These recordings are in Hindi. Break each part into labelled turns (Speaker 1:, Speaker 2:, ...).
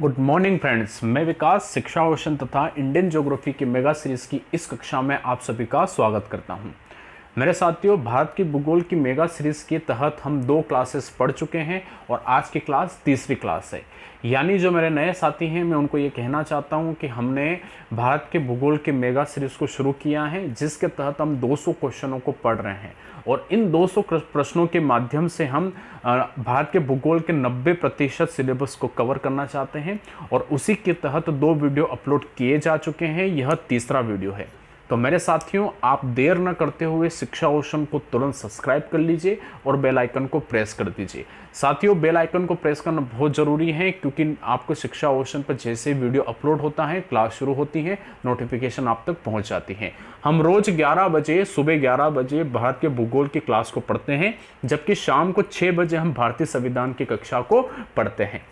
Speaker 1: गुड मॉर्निंग फ्रेंड्स, मैं विकास शिक्षा ओशन तथा इंडियन ज्योग्राफी की मेगा सीरीज की इस कक्षा में आप सभी का स्वागत करता हूं। मेरे साथियों, भारत की भूगोल की मेगा सीरीज के तहत हम 2 क्लासेस पढ़ चुके हैं और आज की क्लास तीसरी क्लास है। यानी जो मेरे नए साथी हैं, मैं उनको ये कहना चाहता हूं कि हमने भारत के भूगोल के मेगा सीरीज को शुरू किया है, जिसके तहत हम 200 क्वेश्चनों को पढ़ रहे हैं और इन 200 प्रश्नों के माध्यम से हम भारत के भूगोल के 90% सिलेबस को कवर करना चाहते हैं और उसी के तहत 2 वीडियो अपलोड किए जा चुके हैं। यह तीसरा वीडियो है। तो मेरे साथियों, आप देर न करते हुए शिक्षा ओशन को तुरंत सब्सक्राइब कर लीजिए और बेल आइकन को प्रेस कर दीजिए। साथियों, बेल आइकन को प्रेस करना बहुत ज़रूरी है, क्योंकि आपको शिक्षा ओशन पर जैसे वीडियो अपलोड होता है, क्लास शुरू होती है, नोटिफिकेशन आप तक पहुंच जाती है। हम रोज़ 11 बजे, सुबह 11 बजे भारत के भूगोल की क्लास को पढ़ते हैं, जबकि शाम को 6 बजे हम भारतीय संविधान की कक्षा को पढ़ते हैं।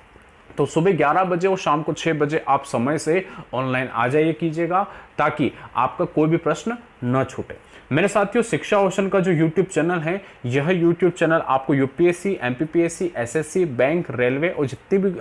Speaker 1: तो सुबह 11 बजे और शाम को 6 बजे आप समय से ऑनलाइन आ जाइए कीजिएगा, ताकि आपका कोई भी प्रश्न न छूटे। मेरे साथियों, शिक्षा ओशन का जो YouTube चैनल है, यह YouTube चैनल आपको UPSC, MPPSC, SSC, bank, railway और जितनी भी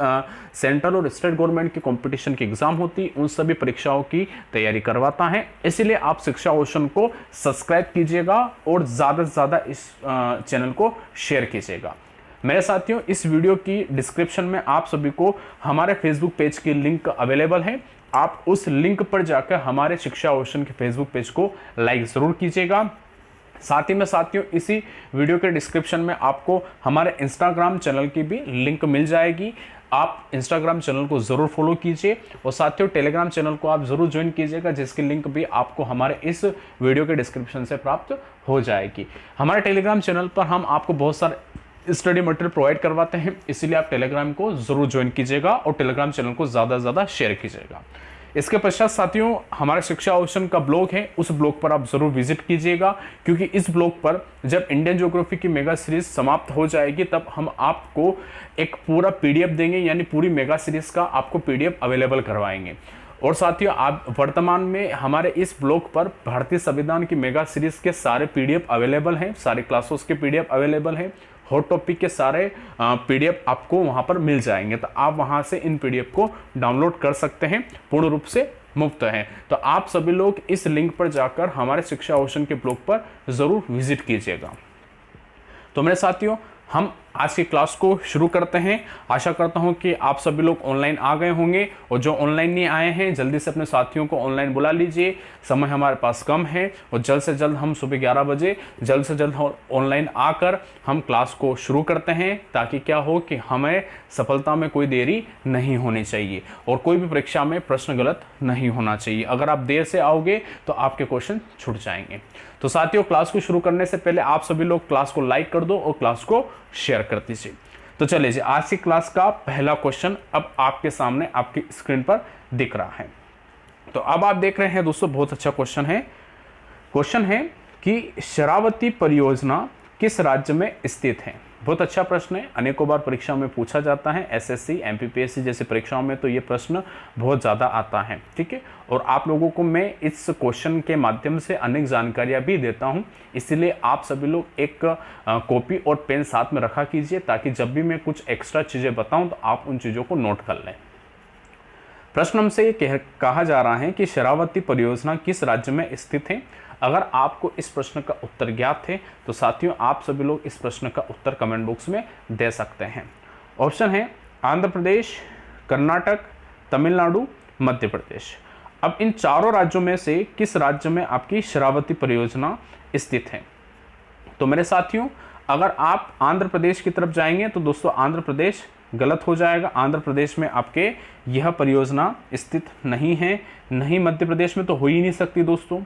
Speaker 1: सेंट्रल और स्टेट गवर्नमेंट की कंपटीशन की एग्जाम होती है, उन सभी परीक्षाओं की तैयारी करवाता है। इसीलिए आप शिक्षा ओशन को सब्सक्राइब कीजिएगा और ज़्यादा से ज़्यादा इस चैनल को शेयर कीजिएगा। मेरे साथियों, इस वीडियो की डिस्क्रिप्शन में आप सभी को हमारे फेसबुक पेज की लिंक अवेलेबल है। आप उस लिंक पर जाकर हमारे शिक्षा ओशन के फेसबुक पेज को लाइक ज़रूर कीजिएगा। साथ ही में साथियों, इसी वीडियो के डिस्क्रिप्शन में आपको हमारे इंस्टाग्राम चैनल की भी लिंक मिल जाएगी। आप इंस्टाग्राम चैनल को ज़रूर फॉलो कीजिए और साथियों, टेलीग्राम चैनल को आप ज़रूर ज्वाइन कीजिएगा, जिसकी लिंक भी आपको हमारे इस वीडियो के डिस्क्रिप्शन से प्राप्त हो जाएगी। हमारे टेलीग्राम चैनल पर हम आपको बहुत सारे स्टडी मटेरियल प्रोवाइड करवाते हैं, इसीलिए आप टेलीग्राम को जरूर ज्वाइन कीजिएगा और टेलीग्राम चैनल को ज़्यादा से ज़्यादा शेयर कीजिएगा। इसके पश्चात साथियों, हमारे शिक्षा ओशन का ब्लॉग है, उस ब्लॉग पर आप जरूर विजिट कीजिएगा, क्योंकि इस ब्लॉग पर जब इंडियन ज्योग्राफी की मेगा सीरीज समाप्त हो जाएगी, तब हम आपको एक पूरा पीडीएफ देंगे, यानी पूरी मेगा सीरीज का आपको पीडीएफ अवेलेबल करवाएंगे। और साथियों, आप वर्तमान में हमारे इस ब्लॉग पर भारतीय संविधान की मेगा सीरीज के सारे पीडीएफ अवेलेबल हैं, सारे क्लासेस के पीडीएफ अवेलेबल हैं, हॉट टॉपिक के सारे पीडीएफ आपको वहां पर मिल जाएंगे। तो आप वहां से इन पीडीएफ को डाउनलोड कर सकते हैं, पूर्ण रूप से मुफ्त है। तो आप सभी लोग इस लिंक पर जाकर हमारे शिक्षा ओशन के ब्लॉग पर जरूर विजिट कीजिएगा। तो मेरे साथियों, हम आज की क्लास को शुरू करते हैं। आशा करता हूं कि आप सभी लोग ऑनलाइन आ गए होंगे, और जो ऑनलाइन नहीं आए हैं, जल्दी से अपने साथियों को ऑनलाइन बुला लीजिए। समय हमारे पास कम है और जल्द से जल्द हम सुबह 11 बजे जल्द से जल्द ऑनलाइन आकर हम क्लास को शुरू करते हैं, ताकि क्या हो कि हमें सफलता में कोई देरी नहीं होनी चाहिए और कोई भी परीक्षा में प्रश्न गलत नहीं होना चाहिए। अगर आप देर से आओगे तो आपके क्वेश्चन छूट जाएंगे। तो साथियों, क्लास को शुरू करने से पहले आप सभी लोग क्लास को लाइक कर दो और क्लास को शेयर कर दीजिए। तो चलिए जी, आज की क्लास का पहला क्वेश्चन अब आपके सामने आपकी स्क्रीन पर दिख रहा है। तो अब आप देख रहे हैं दोस्तों, बहुत अच्छा क्वेश्चन है। क्वेश्चन है कि शरावती परियोजना किस राज्य में स्थित है। बहुत अच्छा प्रश्न है, अनेकों बार परीक्षा में पूछा जाता है। एसएससी, एमपीपीएससी जैसे परीक्षाओं में तो ये प्रश्न बहुत ज़्यादा आता है, ठीक है। और आप लोगों को मैं इस क्वेश्चन के माध्यम से अनेक जानकारियाँ भी देता हूँ, इसीलिए आप सभी लोग एक कॉपी और पेन साथ में रखा कीजिए, ताकि जब भी मैं कुछ एक्स्ट्रा चीज़ें बताऊँ तो आप उन चीज़ों को नोट कर लें। प्रश्न हमसे ये कहा जा रहा है कि शरावती परियोजना किस राज्य में स्थित है। अगर आपको इस प्रश्न का उत्तर ज्ञात है तो साथियों, आप सभी लोग इस प्रश्न का उत्तर कमेंट बॉक्स में दे सकते हैं। ऑप्शन है आंध्र प्रदेश, कर्नाटक, तमिलनाडु, मध्य प्रदेश। अब इन चारों राज्यों में से किस राज्य में आपकी शरावती परियोजना स्थित है। तो मेरे साथियों, अगर आप आंध्र प्रदेश की तरफ जाएंगे तो दोस्तों आंध्र प्रदेश गलत हो जाएगा। आंध्र प्रदेश में आपके यह परियोजना स्थित नहीं है। नहीं, मध्य प्रदेश में तो हो ही नहीं सकती दोस्तों।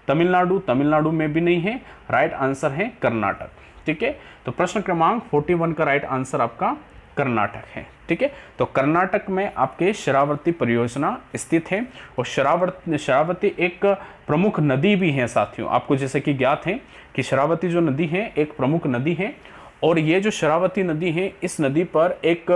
Speaker 1: तमिलनाडु में भी नहीं है। राइट आंसर है कर्नाटक, ठीक है। तो प्रश्न क्रमांक 41 का राइट आंसर आपका कर्नाटक है, ठीक है। तो कर्नाटक में आपके शरावती परियोजना स्थित है और शरावती एक प्रमुख नदी भी है साथियों। आपको जैसे कि ज्ञात है कि शरावती जो नदी है एक प्रमुख नदी है, और ये जो शरावती नदी है, इस नदी पर एक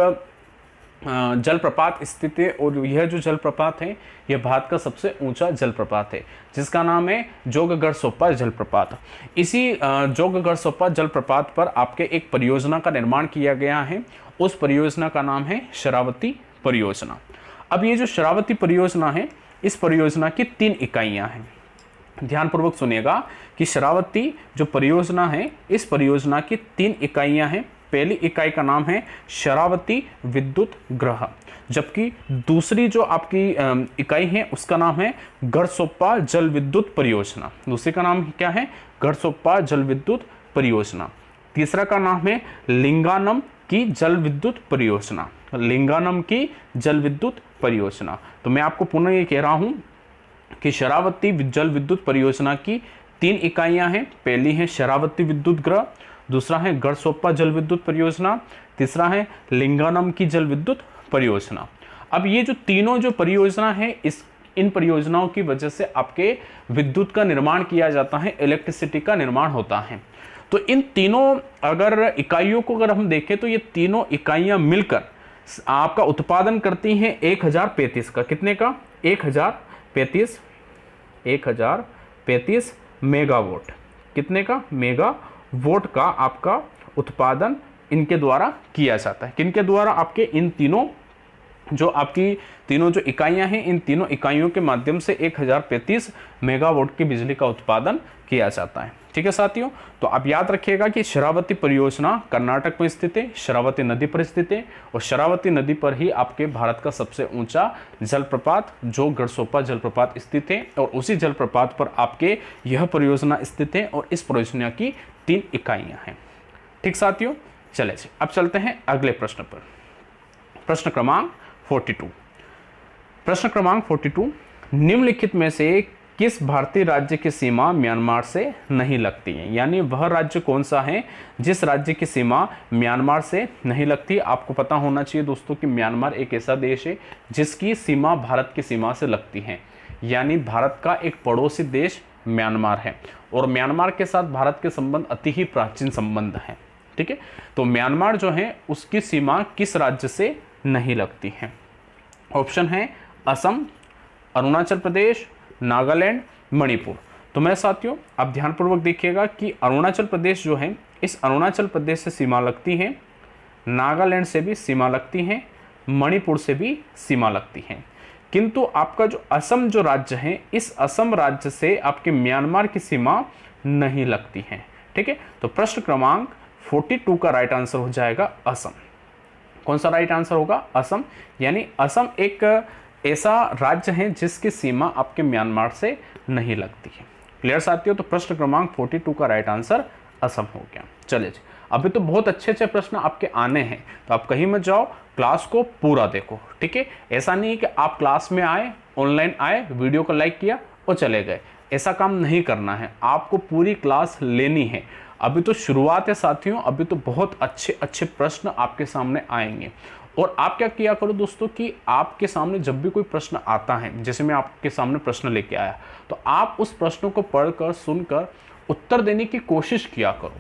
Speaker 1: जलप्रपात स्थित है, और यह जो जलप्रपात है यह भारत का सबसे ऊंचा जलप्रपात है, जिसका नाम है जोगगढ़ सोपा जलप्रपात। इसी जोगगढ़ सोपा जलप्रपात पर आपके एक परियोजना का निर्माण किया गया है। उस परियोजना का नाम है शरावती परियोजना। अब ये जो शरावती परियोजना है, इस परियोजना की 3 इकाइयां हैं। ध्यानपूर्वक सुनिएगा कि शरावती जो परियोजना है, इस परियोजना की 3 इकाइयां हैं। पहली इकाई का नाम है शरावती विद्युत गृह, जबकि दूसरी जो आपकी इकाई है उसका नाम है गढ़सोप्पा जल विद्युत परियोजना। दूसरी का नाम क्या है? गढ़सोप्पा जल विद्युत परियोजना। तीसरा का नाम है लिंगानम की जल विद्युत परियोजना। लिंगानम की जल विद्युत परियोजना। तो मैं आपको पुनः ये कह रहा हूं कि शरावती जल विद्युत परियोजना की 3 इकाइयां हैं। पहली है शरावती विद्युत गृह, दूसरा है गढ़सोप्पा जल विद्युत परियोजना, तीसरा है लिंगानम की जल विद्युत परियोजना। अब ये जो तीनों जो परियोजना है, इन परियोजनाओं की वजह से आपके विद्युत का निर्माण किया जाता है, इलेक्ट्रिसिटी का निर्माण होता है। तो इन तीनों अगर इकाइयों को अगर हम देखें तो ये तीनों इकाइयां मिलकर आपका उत्पादन करती हैं 1035 का। कितने का? 1035 मेगावाट। कितने का? मेगावाट का आपका उत्पादन इनके द्वारा किया जाता है। किनके द्वारा? आपके इन तीनों जो इकाइयां हैं, इन तीनों इकाइयों के माध्यम से 1035 मेगावाट की बिजली का उत्पादन किया जाता है। ठीक है साथियों, तो आप याद रखिएगा कि शरावती परियोजना कर्नाटक में स्थित है, शरावती नदी पर स्थित है, और शरावती नदी पर ही आपके भारत का सबसे ऊंचा जलप्रपात जो गढ़सोप्पा जलप्रपात स्थित है, और उसी जलप्रपात पर आपके यह परियोजना स्थित है, और इस परियोजना की 3 इकाइयां हैं। ठीक साथियों, चले जी अब चलते हैं अगले प्रश्न पर। प्रश्न क्रमांक 42। प्रश्न क्रमांक 42, निम्नलिखित में से किस भारतीय राज्य की सीमा म्यांमार से नहीं लगती है? यानी वह राज्य कौन सा है जिस राज्य की सीमा म्यांमार से नहीं लगती? आपको पता होना चाहिए दोस्तों कि म्यांमार एक ऐसा देश है जिसकी सीमा भारत की सीमा से लगती है। यानी भारत का एक पड़ोसी देश म्यांमार है, और म्यांमार के साथ भारत के संबंध अति ही प्राचीन संबंध हैं। ठीक है, तो म्यांमार जो है उसकी सीमा किस राज्य से नहीं लगती है? ऑप्शन है असम, अरुणाचल प्रदेश, नागालैंड, मणिपुर। तो मैं साथियों आप ध्यानपूर्वक देखिएगा कि अरुणाचल प्रदेश जो है, इस अरुणाचल प्रदेश से सीमा लगती है, नागालैंड से भी सीमा लगती है, मणिपुर से भी सीमा लगती है। किंतु आपका जो असम जो राज्य है, इस असम राज्य से आपके म्यांमार की सीमा नहीं लगती है। ठीक है, तो प्रश्न क्रमांक 42 का राइट आंसर हो जाएगा असम। कौन सा राइट आंसर होगा? असम। यानी असम एक ऐसा राज्य है जिसकी सीमा आपके म्यांमार से नहीं लगती है। क्लियर साथियों, तो प्रश्न क्रमांक 42 का राइट आंसर असम हो गया। चलिए जी, अभी तो बहुत अच्छे अच्छे प्रश्न आपके आने हैं, तो आप कहीं मत जाओ, क्लास को पूरा देखो। ठीक है, ऐसा नहीं है कि आप क्लास में आए, ऑनलाइन आए, वीडियो को लाइक किया और चले गए। ऐसा काम नहीं करना है, आपको पूरी क्लास लेनी है। अभी तो शुरुआत है साथियों, अभी तो बहुत अच्छे अच्छे प्रश्न आपके सामने आएंगे। और आप क्या किया करो दोस्तों कि आपके सामने जब भी कोई प्रश्न आता है, जैसे मैं आपके सामने प्रश्न लेके आया, तो आप उस प्रश्नों को पढ़कर सुनकर उत्तर देने की कोशिश किया करो।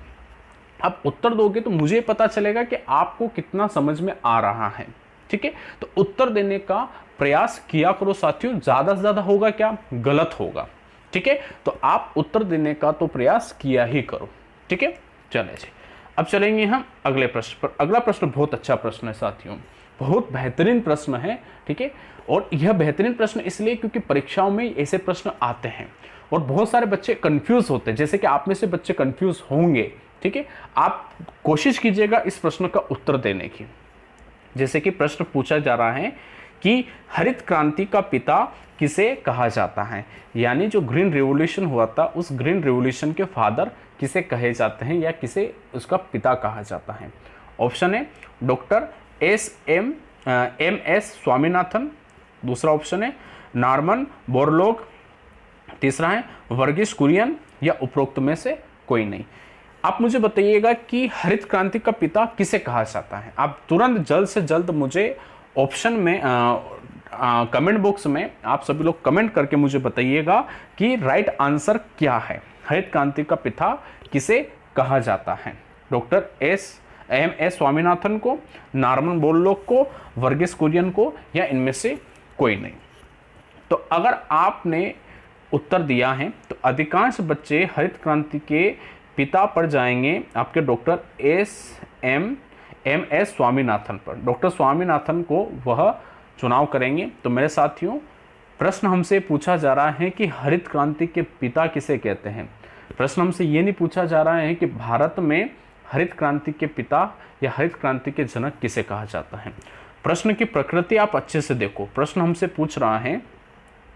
Speaker 1: आप उत्तर दोगे तो मुझे पता चलेगा कि आपको कितना समझ में आ रहा है। ठीक है, तो उत्तर देने का प्रयास किया करो साथियों। ज्यादा से ज्यादा होगा क्या? गलत होगा। ठीक है, तो आप उत्तर देने का तो प्रयास किया ही करो। ठीक है, चले जी अब चलेंगे हम अगले प्रश्न पर। अगला प्रश्न बहुत अच्छा प्रश्न है साथियों, बहुत बेहतरीन प्रश्न है। ठीक है, और यह बेहतरीन प्रश्न इसलिए क्योंकि परीक्षाओं में ऐसे प्रश्न आते हैं और बहुत सारे बच्चे कंफ्यूज होते हैं, जैसे कि आप में से बच्चे कंफ्यूज होंगे। ठीक है, आप कोशिश कीजिएगा इस प्रश्न का उत्तर देने की। जैसे कि प्रश्न पूछा जा रहा है कि हरित क्रांति का पिता किसे कहा जाता है? यानी जो ग्रीन रिवॉल्यूशन हुआ था, उस ग्रीन रिवॉल्यूशन के फादर किसे कहे जाते हैं या किसे उसका पिता कहा जाता है? ऑप्शन है डॉक्टर एम एस स्वामीनाथन, दूसरा ऑप्शन है नॉर्मन बोरलॉग, तीसरा है वर्गीस कुरियन, या उपरोक्त में से कोई नहीं। आप मुझे बताइएगा कि हरित क्रांति का पिता किसे कहा जाता है। आप तुरंत जल्द से जल्द मुझे ऑप्शन में कमेंट बॉक्स में आप सभी लोग कमेंट करके मुझे बताइएगा कि राइट आंसर क्या है। हरित क्रांति का पिता किसे कहा जाता है? डॉक्टर एम एस स्वामीनाथन को, नॉर्मन बोरलॉग को, वर्गीस कुरियन को, या इनमें से कोई नहीं। तो अगर आपने उत्तर दिया है तो अधिकांश बच्चे हरित क्रांति के पिता पर जाएंगे आपके डॉक्टर MS स्वामीनाथन पर, डॉक्टर स्वामीनाथन को वह चुनाव करेंगे। तो मेरे साथियों, प्रश्न हमसे पूछा जा रहा है कि हरित क्रांति के पिता किसे कहते हैं। प्रश्न हमसे ये नहीं पूछा जा रहा है कि भारत में हरित क्रांति के पिता या हरित क्रांति के जनक किसे कहा जाता है। प्रश्न की प्रकृति आप अच्छे से देखो। प्रश्न हमसे पूछ रहा है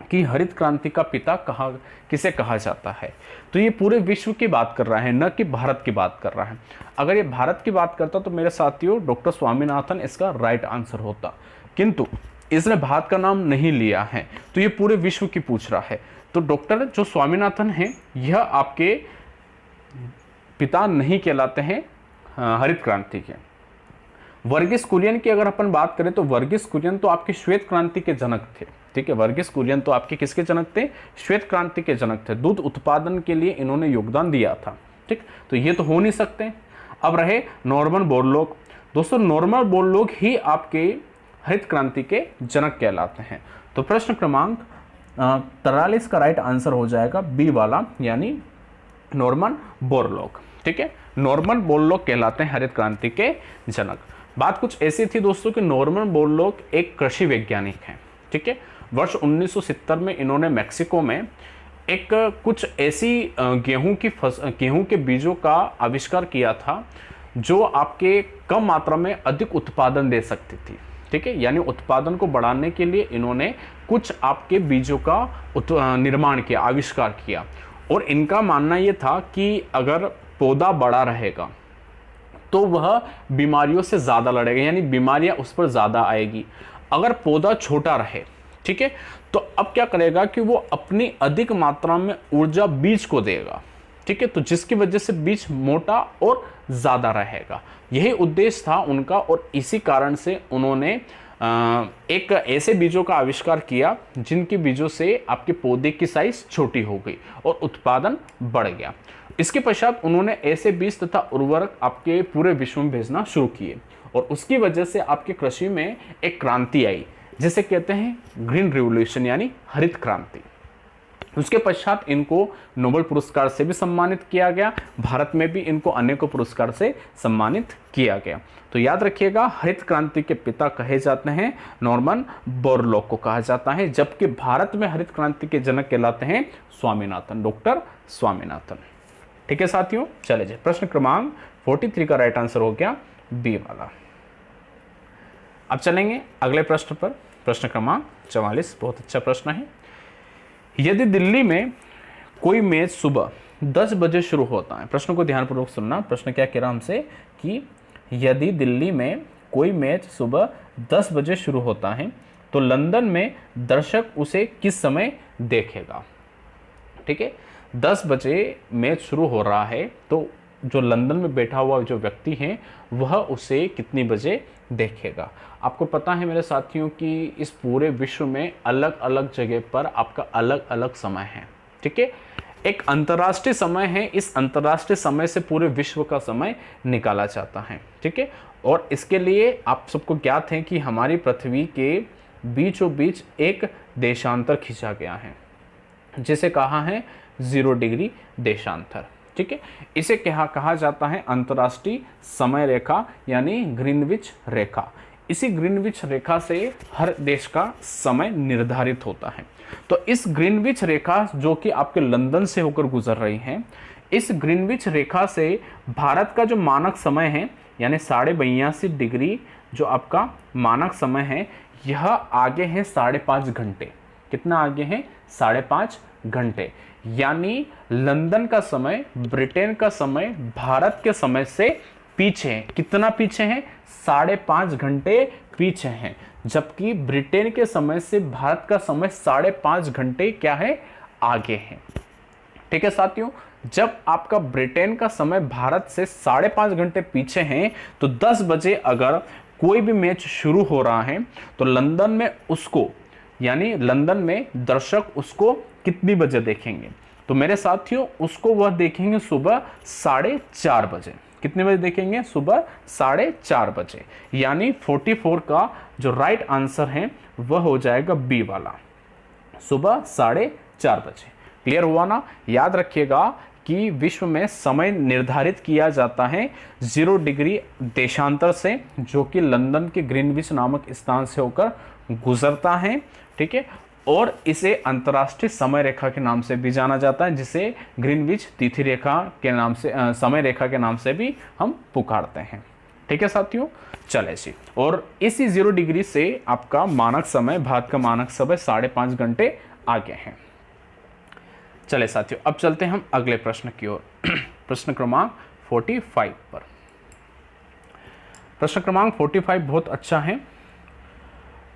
Speaker 1: कि हरित क्रांति का पिता किसे कहा जाता है। तो ये पूरे विश्व की बात कर रहा है, न कि भारत की बात कर रहा है। अगर ये भारत की बात करता तो मेरे साथियों डॉक्टर स्वामीनाथन इसका राइट आंसर होता, किंतु इसने भारत का नाम नहीं लिया है, तो ये पूरे विश्व की पूछ रहा है। तो डॉक्टर जो स्वामीनाथन है यह आपके पिता नहीं कहलाते हैं हरित क्रांति के। वर्गीस कुरियन की अगर अपन बात करें तो वर्गीस कुरियन तो आपके श्वेत क्रांति के जनक थे। ठीक है, वर्गीस कुरियन तो आपके किसके जनक थे? श्वेत क्रांति के जनक थे। दूध उत्पादन के लिए इन्होंने योगदान दिया था। ठीक, तो ये तो हो नहीं सकते। अब रहे नॉर्मन बोरलॉग। दोस्तों नॉर्मन बोरलॉग ही आपके हरित क्रांति के जनक कहलाते हैं। तो प्रश्न क्रमांक 43 का राइट आंसर हो जाएगा बी वाला, यानी नॉर्मन बोरलॉग। ठीक है, नॉर्मन बोरलॉग कहलाते हैं हरित क्रांति के जनक। बात कुछ ऐसी थी दोस्तों कि नॉर्मन बोरलॉग एक कृषि वैज्ञानिक हैं। ठीक है, वर्ष 1970 में इन्होंने मैक्सिको में एक कुछ ऐसी गेहूं के बीजों का आविष्कार किया था जो आपके कम मात्रा में अधिक उत्पादन दे सकती थी। ठीक है, यानी उत्पादन को बढ़ाने के लिए इन्होंने कुछ आपके बीजों का निर्माण किया, आविष्कार किया। और इनका मानना यह था कि अगर पौधा बड़ा रहेगा तो वह बीमारियों से ज़्यादा लड़ेगा, यानी बीमारियां उस पर ज़्यादा आएगी। अगर पौधा छोटा रहे, ठीक है, तो अब क्या करेगा कि वो अपनी अधिक मात्रा में ऊर्जा बीज को देगा। ठीक है, तो जिसकी वजह से बीज मोटा और ज़्यादा रहेगा। यही उद्देश्य था उनका, और इसी कारण से उन्होंने एक ऐसे बीजों का आविष्कार किया जिनके बीजों से आपके पौधे की साइज छोटी हो गई और उत्पादन बढ़ गया। इसके पश्चात उन्होंने ऐसे बीज तथा उर्वरक आपके पूरे विश्व में भेजना शुरू किए, और उसकी वजह से आपके कृषि में एक क्रांति आई जिसे कहते हैं ग्रीन रिवॉल्यूशन, यानी हरित क्रांति। उसके पश्चात इनको नोबेल पुरस्कार से भी सम्मानित किया गया। भारत में भी इनको अनेकों पुरस्कार से सम्मानित किया गया। तो याद रखिएगा, हरित क्रांति के पिता कहे जाते हैं नॉर्मन बोरलॉग को कहा जाता है, जबकि भारत में हरित क्रांति के जनक कहलाते हैं स्वामीनाथन, डॉक्टर स्वामीनाथन। ठीक है साथियों, चले जाए प्रश्न क्रमांक 43 का राइट आंसर हो गया बी वाला। अब चलेंगे अगले प्रश्न पर। प्रश्न क्रमांक 44 बहुत अच्छा प्रश्न है। यदि दिल्ली में कोई मैच सुबह 10 बजे शुरू होता है, प्रश्न को ध्यानपूर्वक सुनना। प्रश्न क्या कह रहा हमसे कि यदि दिल्ली में कोई मैच सुबह 10 बजे शुरू होता है तो लंदन में दर्शक उसे किस समय देखेगा। ठीक है, 10 बजे मैच शुरू हो रहा है तो जो लंदन में बैठा हुआ जो व्यक्ति है वह उसे कितनी बजे देखेगा। आपको पता है मेरे साथियों कि इस पूरे विश्व में अलग अलग जगह पर आपका अलग अलग समय है। ठीक है, एक अंतर्राष्ट्रीय समय है, इस अंतर्राष्ट्रीय समय से पूरे विश्व का समय निकाला जाता है। ठीक है, और इसके लिए आप सबको ज्ञात है कि हमारी पृथ्वी के बीचों बीच एक देशांतर खींचा गया है जिसे कहा है 0 डिग्री देशांतर। ठीक है, इसे कहा जाता है अंतर्राष्ट्रीय समय रेखा, यानी ग्रीनविच रेखा। इसी ग्रीनविच रेखा से हर देश का समय निर्धारित होता है। तो इस ग्रीनविच रेखा जो कि आपके लंदन से होकर गुजर रही है, इस ग्रीनविच रेखा से भारत का जो मानक समय है यानी 82.5 डिग्री जो आपका मानक समय है, यह आगे है 5.5 घंटे। कितना आगे है? 5.5 घंटे। यानी लंदन का समय, ब्रिटेन का समय भारत के समय से पीछे है। कितना पीछे है? 5.5 घंटे पीछे हैं, जबकि ब्रिटेन के समय से भारत का समय 5.5 घंटे क्या है? आगे है। ठीक है साथियों, जब आपका ब्रिटेन का समय भारत से 5.5 घंटे पीछे है तो 10 बजे अगर कोई भी मैच शुरू हो रहा है तो लंदन में उसको, यानी लंदन में दर्शक उसको कितनी बजे देखेंगे? तो मेरे साथियों उसको वह देखेंगे सुबह 4:30 बजे। कितने बजे देखेंगे? सुबह 4:30 बजे। यानी 44 का जो राइट आंसर है वह हो जाएगा बी वाला, सुबह 4:30 बजे। क्लियर हुआ ना? याद रखिएगा कि विश्व में समय निर्धारित किया जाता है 0 डिग्री देशांतर से, जो कि लंदन के ग्रीनविच नामक स्थान से होकर गुजरता है, ठीक है। और इसे अंतर्राष्ट्रीय समय रेखा के नाम से भी जाना जाता है, जिसे ग्रीनविच तिथि रेखा के नाम से, समय रेखा के नाम से भी हम पुकारते हैं, ठीक है साथियों। चले जी, और इसी 0 डिग्री से आपका मानक समय, भारत का मानक समय 5.5 घंटे आगे हैं। चले साथियों, अब चलते हैं हम अगले प्रश्न की ओर। प्रश्न क्रमांक 45 पर। प्रश्न क्रमांक 45 बहुत अच्छा है।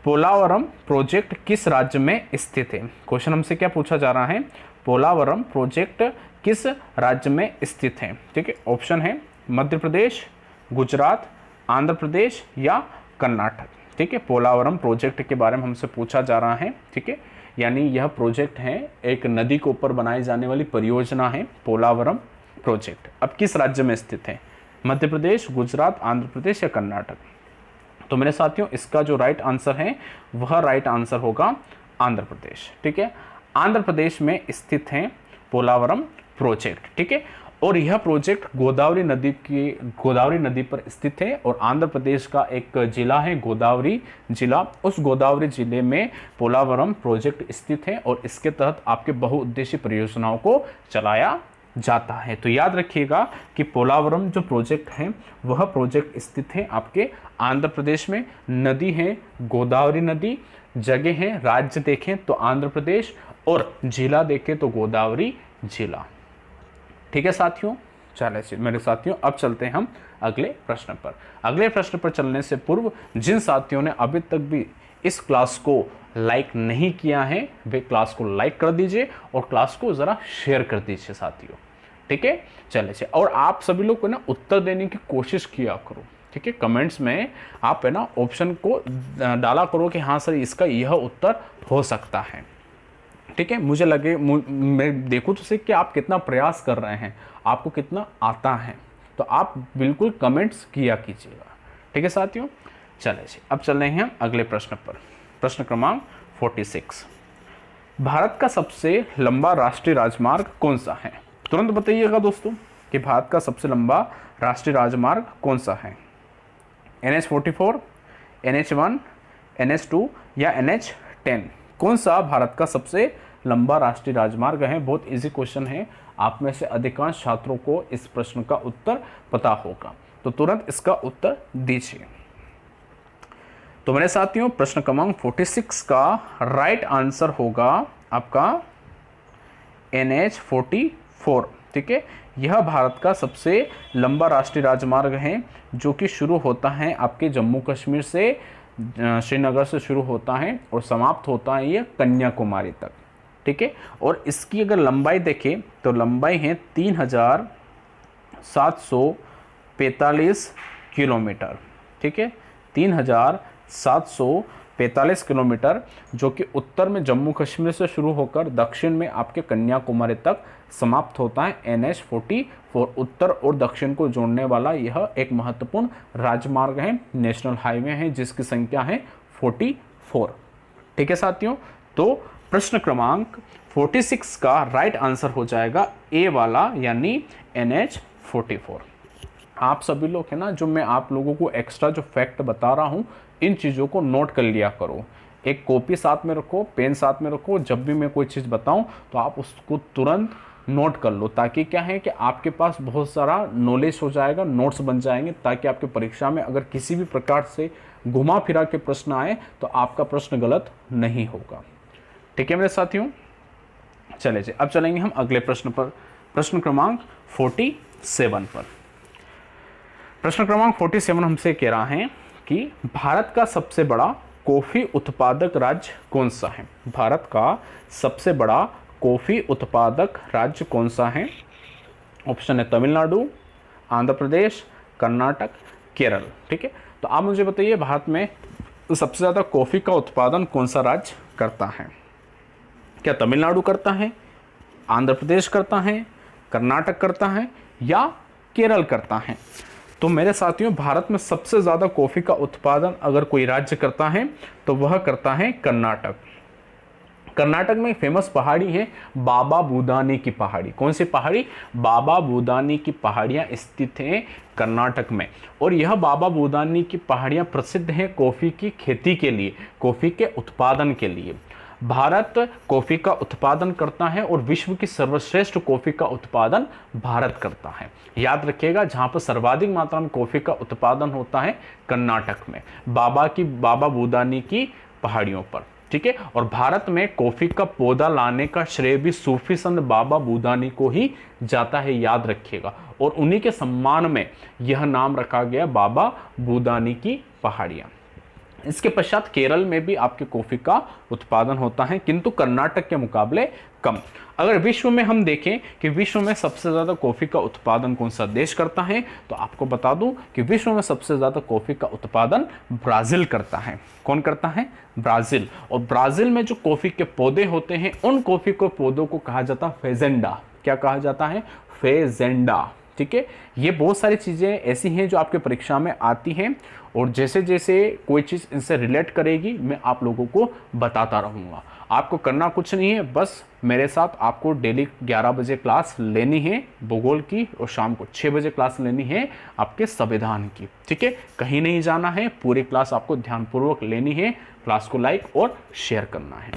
Speaker 1: पोलावरम प्रोजेक्ट किस राज्य में स्थित है? क्वेश्चन हमसे क्या पूछा जा रहा है? पोलावरम प्रोजेक्ट किस राज्य में स्थित है? ठीक है, ऑप्शन है मध्य प्रदेश, गुजरात, आंध्र प्रदेश या कर्नाटक। ठीक है, पोलावरम प्रोजेक्ट के बारे में हमसे पूछा जा रहा है, ठीक है। यानी यह प्रोजेक्ट है, एक नदी के ऊपर बनाई जाने वाली परियोजना है पोलावरम प्रोजेक्ट। अब किस राज्य में स्थित है? मध्य प्रदेश, गुजरात, आंध्र प्रदेश या कर्नाटक? तो मेरे साथियों, इसका जो राइट आंसर है वह राइट आंसर होगा आंध्र प्रदेश, ठीक है। आंध्र प्रदेश में स्थित है पोलावरम प्रोजेक्ट, ठीक है। और यह प्रोजेक्ट गोदावरी नदी पर स्थित है, और आंध्र प्रदेश का एक जिला है गोदावरी जिला, उस गोदावरी जिले में पोलावरम प्रोजेक्ट स्थित है, और इसके तहत आपके बहुउद्देशीय परियोजनाओं को चलाया जाता है। तो याद रखिएगा कि पोलावरम जो प्रोजेक्ट है वह प्रोजेक्ट स्थित है आपके आंध्र प्रदेश में। नदी है गोदावरी नदी, जगह है, राज्य देखें तो आंध्र प्रदेश, और जिला देखें तो गोदावरी जिला, ठीक है साथियों। चलिए मेरे साथियों, अब चलते हैं हम अगले प्रश्न पर। अगले प्रश्न पर चलने से पूर्व जिन साथियों ने अभी तक भी इस क्लास को लाइक नहीं किया है, वे क्लास को लाइक कर दीजिए और क्लास को ज़रा शेयर कर दीजिए साथियों, ठीक है। चलिए, और आप सभी लोग को ना उत्तर देने की कोशिश किया करो, ठीक है। कमेंट्स में आप है ना ऑप्शन को डाला करो कि हाँ सर इसका यह उत्तर हो सकता है, ठीक है। मुझे लगे, मैं देखूँ तो कि आप कितना प्रयास कर रहे हैं, आपको कितना आता है, तो आप बिल्कुल कमेंट्स किया कीजिएगा, ठीक है साथियों। चलिए जी, अब चल रहे हैं हम अगले प्रश्न पर। प्रश्न क्रमांक 46। भारत का सबसे लंबा राष्ट्रीय राजमार्ग कौन सा है? तुरंत बताइएगा दोस्तों कि भारत का सबसे लंबा राष्ट्रीय राजमार्ग कौन सा है? NH44, NH1, NH2 या NH10? कौन सा भारत का सबसे लंबा राष्ट्रीय राजमार्ग है? बहुत इजी क्वेश्चन है, आप में से अधिकांश छात्रों को इस प्रश्न का उत्तर पता होगा, तो तुरंत इसका उत्तर दीजिए। तो मेरे साथियों, प्रश्न क्रमांक 46 का राइट आंसर होगा आपका NH44, ठीक है। यह भारत का सबसे लंबा राष्ट्रीय राजमार्ग है, जो कि शुरू होता है आपके जम्मू कश्मीर से, श्रीनगर से शुरू होता है और समाप्त होता है ये कन्याकुमारी तक, ठीक है। और इसकी अगर लंबाई देखें तो लंबाई है 3745 किलोमीटर, ठीक है। 3745 किलोमीटर, जो कि उत्तर में जम्मू कश्मीर से शुरू होकर दक्षिण में आपके कन्याकुमारी तक समाप्त होता है। NH44 उत्तर और दक्षिण को जोड़ने वाला यह एक महत्वपूर्ण राजमार्ग है, नेशनल हाईवे है, जिसकी संख्या है 44, ठीक है साथियों। तो प्रश्न क्रमांक 46 का राइट आंसर हो जाएगा ए वाला, यानी NH44। आप सभी लोग है ना, जो मैं आप लोगों को एक्स्ट्रा जो फैक्ट बता रहा हूँ, इन चीज़ों को नोट कर लिया करो। एक कॉपी साथ में रखो, पेन साथ में रखो, जब भी मैं कोई चीज़ बताऊं तो आप उसको तुरंत नोट कर लो, ताकि क्या है कि आपके पास बहुत सारा नॉलेज हो जाएगा, नोट्स बन जाएंगे, ताकि आपके परीक्षा में अगर किसी भी प्रकार से घुमा फिरा के प्रश्न आए तो आपका प्रश्न गलत नहीं होगा, ठीक है मेरे साथियों। चले जी, अब चलेंगे हम अगले प्रश्न पर। प्रश्न क्रमांक 47 पर। प्रश्न क्रमांक 47 हमसे कह रहा है कि भारत का सबसे बड़ा कॉफी उत्पादक राज्य कौन सा है? भारत का सबसे बड़ा कॉफी उत्पादक राज्य कौन सा है? ऑप्शन है तमिलनाडु, आंध्र प्रदेश, कर्नाटक, केरल, ठीक है। तो आप मुझे बताइए, भारत में सबसे ज़्यादा कॉफ़ी का उत्पादन कौन सा राज्य करता है? क्या तमिलनाडु करता है, आंध्र प्रदेश करता है, कर्नाटक करता है या केरल करता है? तो मेरे साथियों, भारत में सबसे ज़्यादा कॉफ़ी का उत्पादन अगर कोई राज्य करता है तो वह करता है कर्नाटक, कर्नाटक में फेमस पहाड़ी है बाबा बूदानी की पहाड़ी। कौन सी पहाड़ी? बाबा बूदानी की पहाड़ियाँ स्थित हैं कर्नाटक में। और यह बाबा बूदानी की पहाड़ियाँ प्रसिद्ध हैं कॉफ़ी की खेती के लिए, कॉफ़ी के उत्पादन के लिए। भारत कॉफ़ी का उत्पादन करता है और विश्व की सर्वश्रेष्ठ कॉफ़ी का उत्पादन भारत करता है। याद रखिएगा, जहाँ पर सर्वाधिक मात्रा में कॉफ़ी का उत्पादन होता है कर्नाटक में, बाबा बूदानी की पहाड़ियों पर। ठीक है। और भारत में कॉफ़ी का पौधा लाने का श्रेय भी सूफी संत बाबा बूदानी को ही जाता है, याद रखिएगा। और उन्हीं के सम्मान में यह नाम रखा गया बाबा बूदानी की पहाड़ियाँ। इसके पश्चात केरल में भी आपके कॉफ़ी का उत्पादन होता है, किंतु कर्नाटक के मुकाबले कम। अगर विश्व में हम देखें कि विश्व में सबसे ज़्यादा कॉफ़ी का उत्पादन कौन सा देश करता है, तो आपको बता दूं कि विश्व में सबसे ज़्यादा कॉफ़ी का उत्पादन ब्राज़ील करता है। कौन करता है? ब्राज़ील। और ब्राज़ील में जो कॉफ़ी के पौधे होते हैं, उन कॉफ़ी के पौधों को कहा जाता है फेजेंडा। क्या कहा जाता है? फेजेंडा। ठीक है। ये बहुत सारी चीज़ें ऐसी हैं जो आपके परीक्षा में आती हैं, और जैसे जैसे कोई चीज़ इनसे रिलेट करेगी मैं आप लोगों को बताता रहूँगा। आपको करना कुछ नहीं है, बस मेरे साथ आपको डेली 11 बजे क्लास लेनी है भूगोल की, और शाम को 6 बजे क्लास लेनी है आपके संविधान की। ठीक है। कहीं नहीं जाना है, पूरी क्लास आपको ध्यानपूर्वक लेनी है। क्लास को लाइक और शेयर करना है।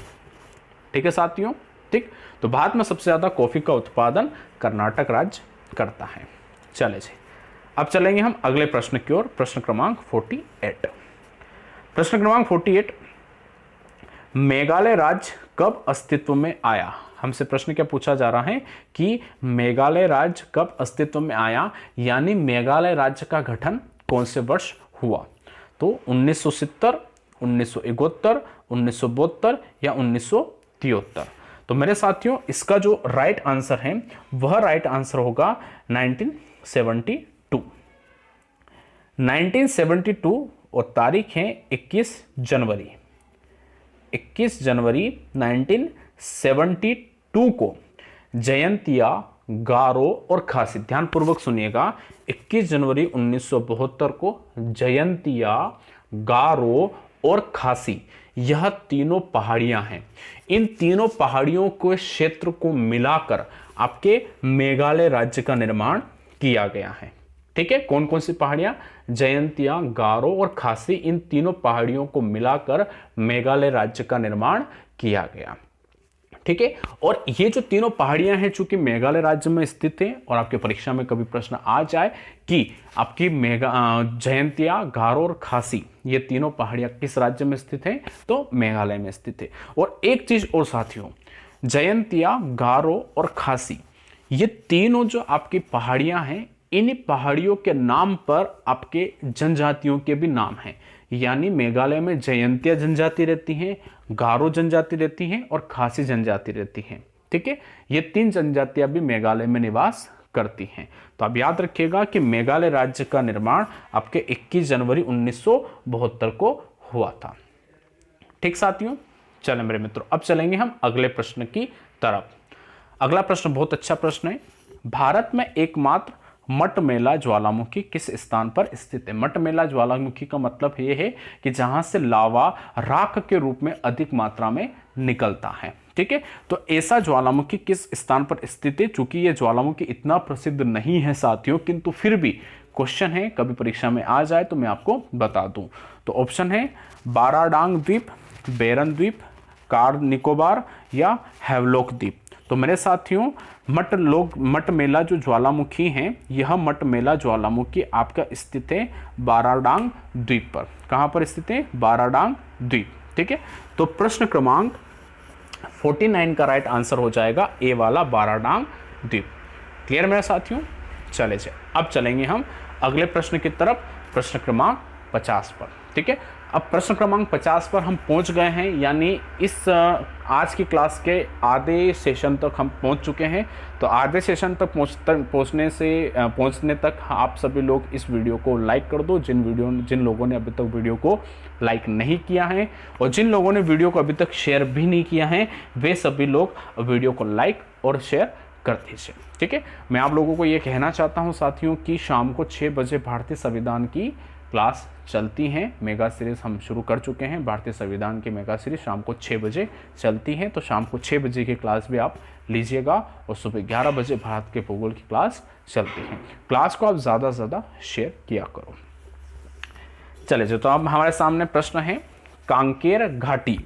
Speaker 1: ठीक है साथियों। ठीक। तो भारत में सबसे ज़्यादा कॉफ़ी का उत्पादन कर्नाटक राज्य करता है। चले जी, अब चलेंगे हम अगले प्रश्न की ओर। प्रश्न क्रमांक 48। प्रश्न क्रमांक 48, मेघालय राज्य कब अस्तित्व में आया? हमसे प्रश्न क्या पूछा जा रहा है कि मेघालय राज्य कब अस्तित्व में आया, यानी मेघालय राज्य का गठन कौन से वर्ष हुआ? तो 1970, 1971, 1972 या 1973। तो मेरे साथियों, इसका जो राइट आंसर है वह राइट आंसर होगा 1972। 1972 और तारीख है 21 जनवरी। 21 जनवरी 1972 को जयंतिया, गारो और खासी, ध्यानपूर्वक सुनिएगा, 21 जनवरी 1972 को जयंतिया, गारो और खासी, यह तीनों पहाड़ियां हैं। इन तीनों पहाड़ियों के क्षेत्र को मिलाकर आपके मेघालय राज्य का निर्माण किया गया है। ठीक है। कौन कौन सी पहाड़ियां? जयंतिया, गारो और खासी, इन तीनों पहाड़ियों को मिलाकर मेघालय राज्य का निर्माण किया गया। ठीक है। और ये जो तीनों पहाड़ियां हैं चूंकि मेघालय राज्य में स्थित हैं, और आपके परीक्षा में कभी प्रश्न आ जाए कि आपकी जयंतिया, गारो और खासी, ये तीनों पहाड़ियां किस राज्य में स्थित हैं, तो मेघालय में स्थित है। और एक चीज और साथियों, जयंतिया, गारो और खासी, ये तीनों जो आपकी पहाड़ियां हैं, इन पहाड़ियों के नाम पर आपके जनजातियों के भी नाम हैं। यानी मेघालय में जयंतिया जनजाति रहती हैं, गारो जनजाति रहती हैं और खासी जनजाति रहती हैं। ठीक है। ये तीन जनजातियां भी मेघालय में निवास करती हैं। तो आप याद रखिएगा कि मेघालय राज्य का निर्माण आपके 21 जनवरी 1972 को हुआ था। ठीक साथियों। चलें मेरे मित्रों, अब चलेंगे हम अगले प्रश्न की तरफ। अगला प्रश्न बहुत अच्छा प्रश्न है। भारत में एकमात्र मटमेला ज्वालामुखी किस स्थान पर स्थित है? मटमेला ज्वालामुखी का मतलब यह है कि जहां से लावा राख के रूप में अधिक मात्रा में निकलता है। ठीक है। तो ऐसा ज्वालामुखी किस स्थान पर स्थित है? चूंकि यह ज्वालामुखी इतना प्रसिद्ध नहीं है साथियों, किंतु फिर भी क्वेश्चन है, कभी परीक्षा में आ जाए तो मैं आपको बता दूं। तो ऑप्शन है बाराडांग द्वीप, बेरन द्वीप, कार निकोबार या हैवलॉक द्वीप। तो मेरे साथियों, मटमेला जो ज्वालामुखी है, यह मटमेला ज्वालामुखी आपका स्थित है बाराडांग द्वीप पर। कहां पर स्थित है? बाराडांग द्वीप। ठीक है। तो प्रश्न क्रमांक 49 का राइट आंसर हो जाएगा ए वाला बाराडांग द्वीप। क्लियर मेरे साथियों? चले जाए, अब चलेंगे हम अगले प्रश्न की तरफ, प्रश्न क्रमांक 50 पर। ठीक है। अब प्रश्न क्रमांक 50 पर हम पहुंच गए हैं, यानी इस आज की क्लास के आधे सेशन तक हम पहुंच चुके हैं। तो आधे सेशन तक पहुंचने तक आप सभी लोग इस वीडियो को लाइक कर दो, जिन लोगों ने अभी तक वीडियो को लाइक नहीं किया है, और जिन लोगों ने वीडियो को अभी तक शेयर भी नहीं किया है, वे सभी लोग वीडियो को लाइक और शेयर कर दीजिए। ठीक है। मैं आप लोगों को ये कहना चाहता हूँ साथियों कि शाम को 6 बजे भारतीय संविधान की क्लास चलती हैं। मेगा सीरीज हम शुरू कर चुके हैं। भारतीय संविधान की मेगा सीरीज शाम को 6 बजे चलती है, तो शाम को 6 बजे की क्लास भी आप लीजिएगा और सुबह 11 बजे भारत के भूगोल की क्लास चलती है। क्लास को आप ज़्यादा से ज़्यादा शेयर किया करो। चलिए जी, तो अब हमारे सामने प्रश्न है कांकेर घाटी।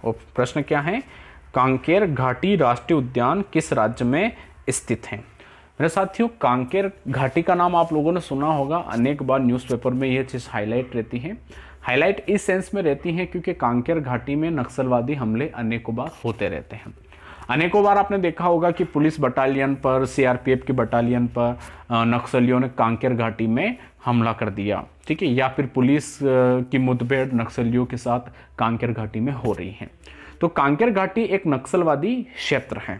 Speaker 1: और प्रश्न क्या है? कांकेर घाटी राष्ट्रीय उद्यान किस राज्य में स्थित है? मेरे साथियों, कांकेर घाटी का नाम आप लोगों ने सुना होगा, अनेक बार न्यूज़पेपर में यह चीज़ हाईलाइट रहती है। हाईलाइट इस सेंस में रहती है क्योंकि कांकेर घाटी में नक्सलवादी हमले अनेकों बार होते रहते हैं। अनेकों बार आपने देखा होगा कि पुलिस बटालियन पर, सीआरपीएफ की बटालियन पर नक्सलियों ने कांकेर घाटी में हमला कर दिया, ठीक है, या फिर पुलिस की मुठभेड़ नक्सलियों के साथ कांकेर घाटी में हो रही है। तो कांकेर घाटी एक नक्सलवादी क्षेत्र है।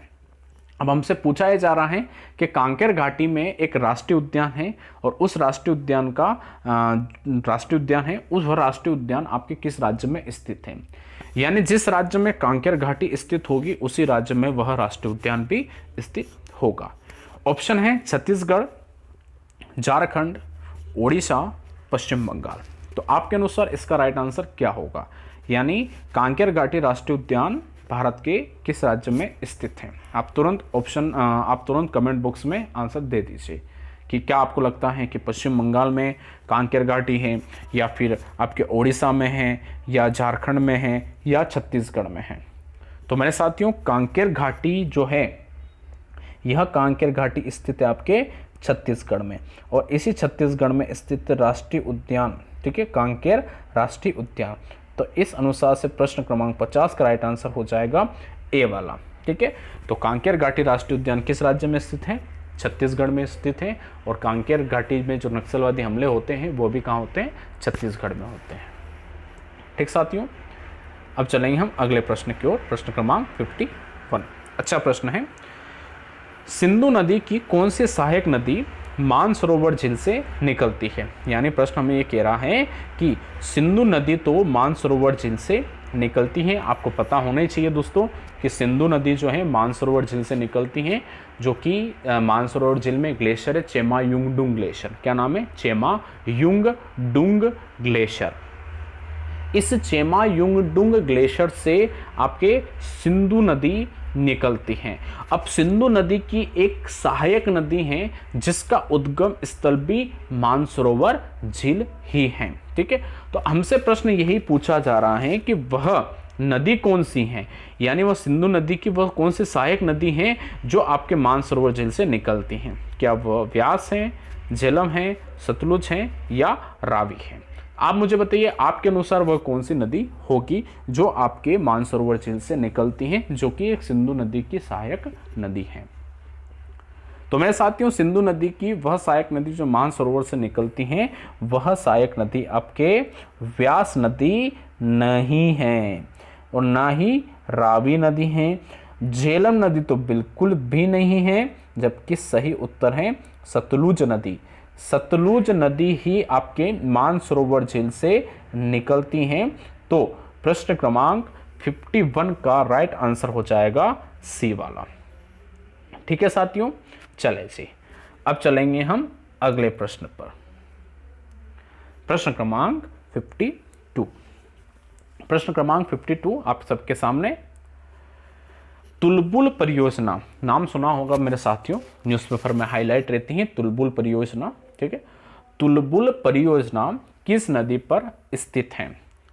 Speaker 1: अब हमसे पूछा जा रहा है कि कांकेर घाटी में एक राष्ट्रीय उद्यान है और उस राष्ट्रीय उद्यान का उस राष्ट्रीय उद्यान आपके किस राज्य में स्थित है? यानी जिस राज्य में कांकेर घाटी स्थित होगी उसी राज्य में वह राष्ट्रीय उद्यान भी स्थित होगा। ऑप्शन है छत्तीसगढ़, झारखंड, ओडिशा, पश्चिम बंगाल। तो आपके अनुसार इसका राइट आंसर क्या होगा? यानी कांकेर घाटी राष्ट्रीय उद्यान भारत के किस राज्य में स्थित है? आप तुरंत कमेंट बॉक्स में आंसर दे दीजिए कि क्या आपको लगता है कि पश्चिम बंगाल में कांकेर घाटी है, या फिर आपके ओडिशा में है, या झारखंड में है, या छत्तीसगढ़ में है। तो मेरे साथियों, कांकेर घाटी जो है, यह कांकेर घाटी स्थित है आपके छत्तीसगढ़ में, और इसी छत्तीसगढ़ में स्थित राष्ट्रीय उद्यान, ठीक है, कांकेर राष्ट्रीय उद्यान। तो इस अनुसार से प्रश्न क्रमांक 50 का राइट आंसर हो जाएगा ए वाला, ठीक है। तो कांकेर घाटी राष्ट्रीय उद्यान किस राज्य में स्थित है? छत्तीसगढ़ में स्थित है। और कांकेर घाटी में जो नक्सलवादी हमले होते हैं वो भी कहाँ होते हैं? छत्तीसगढ़ में होते हैं। ठीक साथियों, अब चलेंगे हम अगले प्रश्न की ओर, प्रश्न क्रमांक 51। अच्छा प्रश्न है, सिंधु नदी की कौन सी सहायक नदी मानसरोवर झील से निकलती है? यानी प्रश्न हमें ये कह रहा है कि सिंधु नदी तो मानसरोवर झील से निकलती है। आपको पता होना ही चाहिए दोस्तों कि सिंधु नदी जो है मानसरोवर झील से निकलती है, जो कि मानसरोवर झील में ग्लेशियर है, चेमायुंगडुंग ग्लेशियर। क्या नाम है? चेमायुंगडुंग ग्लेशियर। इस चेमायुंगडुंग ग्लेशियर से आपके सिंधु नदी निकलती हैं। अब सिंधु नदी की एक सहायक नदी है जिसका उद्गम स्थल भी मानसरोवर झील ही है, ठीक है। तो हमसे प्रश्न यही पूछा जा रहा है कि वह नदी कौन सी है, यानी वह सिंधु नदी की वह कौन सी सहायक नदी है जो आपके मानसरोवर झील से निकलती हैं? क्या वह व्यास है, झेलम है, सतलुज है, या रावी है? आप मुझे बताइए, आपके अनुसार वह कौन सी नदी होगी जो आपके मानसरोवर झील से निकलती है, जो कि एक सिंधु नदी की सहायक नदी है। तो मेरे साथियों, सिंधु नदी की वह सहायक नदी जो मानसरोवर से निकलती है, वह सहायक नदी आपके व्यास नदी नहीं है, और ना ही रावी नदी है। झेलम नदी तो बिल्कुल भी नहीं है, जबकि सही उत्तर है सतलुज नदी। सतलुज नदी ही आपके मानसरोवर झील से निकलती हैं। तो प्रश्न क्रमांक 51 का राइट आंसर हो जाएगा सी वाला। ठीक है साथियों, चले जी, अब चलेंगे हम अगले प्रश्न पर। प्रश्न क्रमांक 52। प्रश्न क्रमांक 52 आप सबके सामने। तुलबुल परियोजना नाम सुना होगा मेरे साथियों, न्यूज़पेपर में हाईलाइट रहती है तुलबुल परियोजना, ठीक है। तुलबुल परियोजना किस नदी पर स्थित है?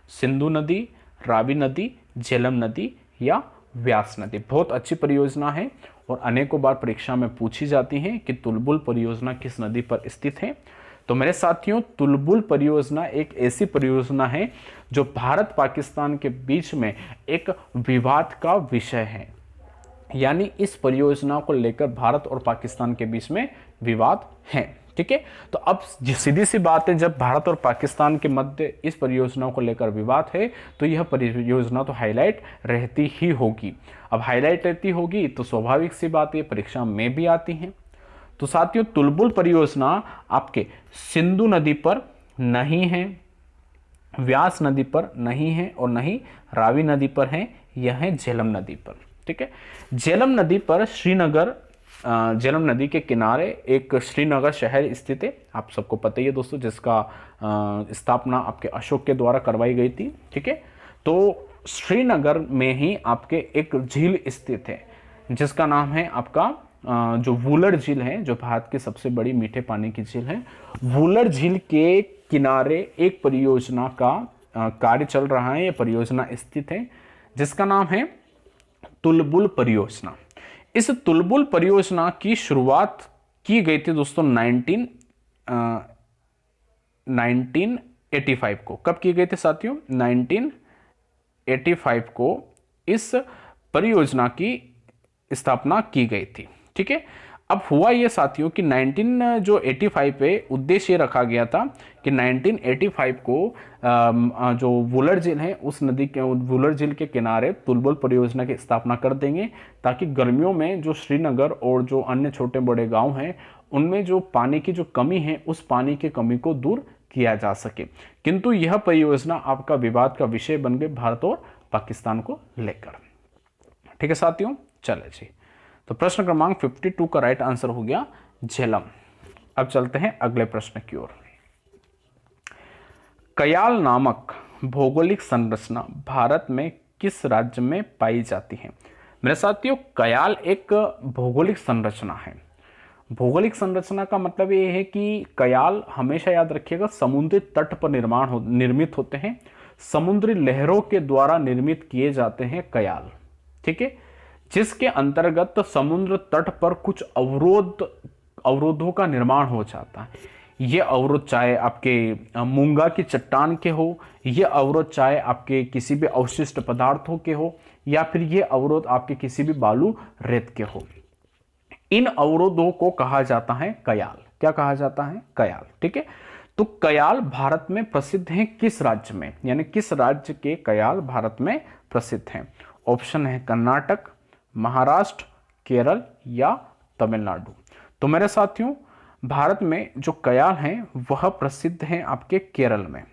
Speaker 1: सिंधु नदी, रावी नदी, झेलम नदी, या व्यास नदी? बहुत अच्छी परियोजना है और अनेकों बार परीक्षा में पूछी जाती है कि तुलबुल परियोजना किस नदी पर स्थित है। तो मेरे साथियों, तुलबुल परियोजना एक ऐसी परियोजना है जो भारत पाकिस्तान के बीच में एक विवाद का विषय है। यानी इस परियोजना को लेकर भारत और पाकिस्तान के बीच में विवाद है, ठीक है। तो अब सीधी सी बात है, जब भारत और पाकिस्तान के मध्य इस परियोजना को लेकर विवाद है तो यह परियोजना तो हाईलाइट रहती ही होगी। अब हाईलाइट रहती होगी तो स्वाभाविक सी बात है, परीक्षा में भी आती है। तो साथियों, तुलबुल परियोजना आपके सिंधु नदी पर नहीं है, व्यास नदी पर नहीं है, और नहीं रावी नदी पर है, यह है झेलम नदी पर, ठीक है। झेलम नदी पर श्रीनगर झेलम नदी के किनारे एक श्रीनगर शहर स्थित है, आप सबको पता ही है दोस्तों, जिसका स्थापना आपके अशोक के द्वारा करवाई गई थी। ठीक है, तो श्रीनगर में ही आपके एक झील स्थित है जिसका नाम है आपका जो वुलर झील है, जो भारत की सबसे बड़ी मीठे पानी की झील है। वुलर झील के किनारे एक परियोजना का कार्य चल रहा है, यह परियोजना स्थित है जिसका नाम है तुलबुल परियोजना। इस तुलबुल परियोजना की शुरुआत की गई थी दोस्तों 1985 को। कब की गई थी साथियों? 1985 को इस परियोजना की स्थापना की गई थी। ठीक है, अब हुआ ये साथियों कि 1985 पे उद्देश्य ये रखा गया था कि 1985 को जो वुलर झील है उस नदी के वुलर झील के किनारे तुलबुल परियोजना की स्थापना कर देंगे, ताकि गर्मियों में जो श्रीनगर और जो अन्य छोटे बड़े गांव हैं उनमें जो पानी की जो कमी है उस पानी की कमी को दूर किया जा सके। किंतु यह परियोजना आपका विवाद का विषय बन गई भारत और पाकिस्तान को लेकर। ठीक है साथियों, चले जी, तो प्रश्न क्रमांक 52 का राइट आंसर हो गया झेलम। अब चलते हैं अगले प्रश्न की ओर। कयाल नामक भौगोलिक संरचना भारत में किस राज्य में पाई जाती है? मेरे साथियों, कयाल एक भौगोलिक संरचना है। भौगोलिक संरचना का मतलब ये है कि कयाल, हमेशा याद रखिएगा, समुद्री तट पर निर्मित होते हैं, समुद्री लहरों के द्वारा निर्मित किए जाते हैं कयाल। ठीक है, जिसके अंतर्गत समुद्र तट पर कुछ अवरोधों का निर्माण हो जाता है। ये अवरोध चाहे आपके मूंगा की चट्टान के हो, ये अवरोध चाहे आपके किसी भी अवशिष्ट पदार्थों के हो, या फिर ये अवरोध आपके किसी भी बालू रेत के हो, इन अवरोधों को कहा जाता है कयाल। क्या कहा जाता है? कयाल। ठीक है, तो कयाल भारत में प्रसिद्ध हैं किस राज्य में, यानी किस राज्य के कयाल भारत में प्रसिद्ध हैं? ऑप्शन है कर्नाटक, महाराष्ट्र, केरल या तमिलनाडु। तो मेरे साथियों, भारत में जो कयाल हैं वह प्रसिद्ध हैं आपके केरल में।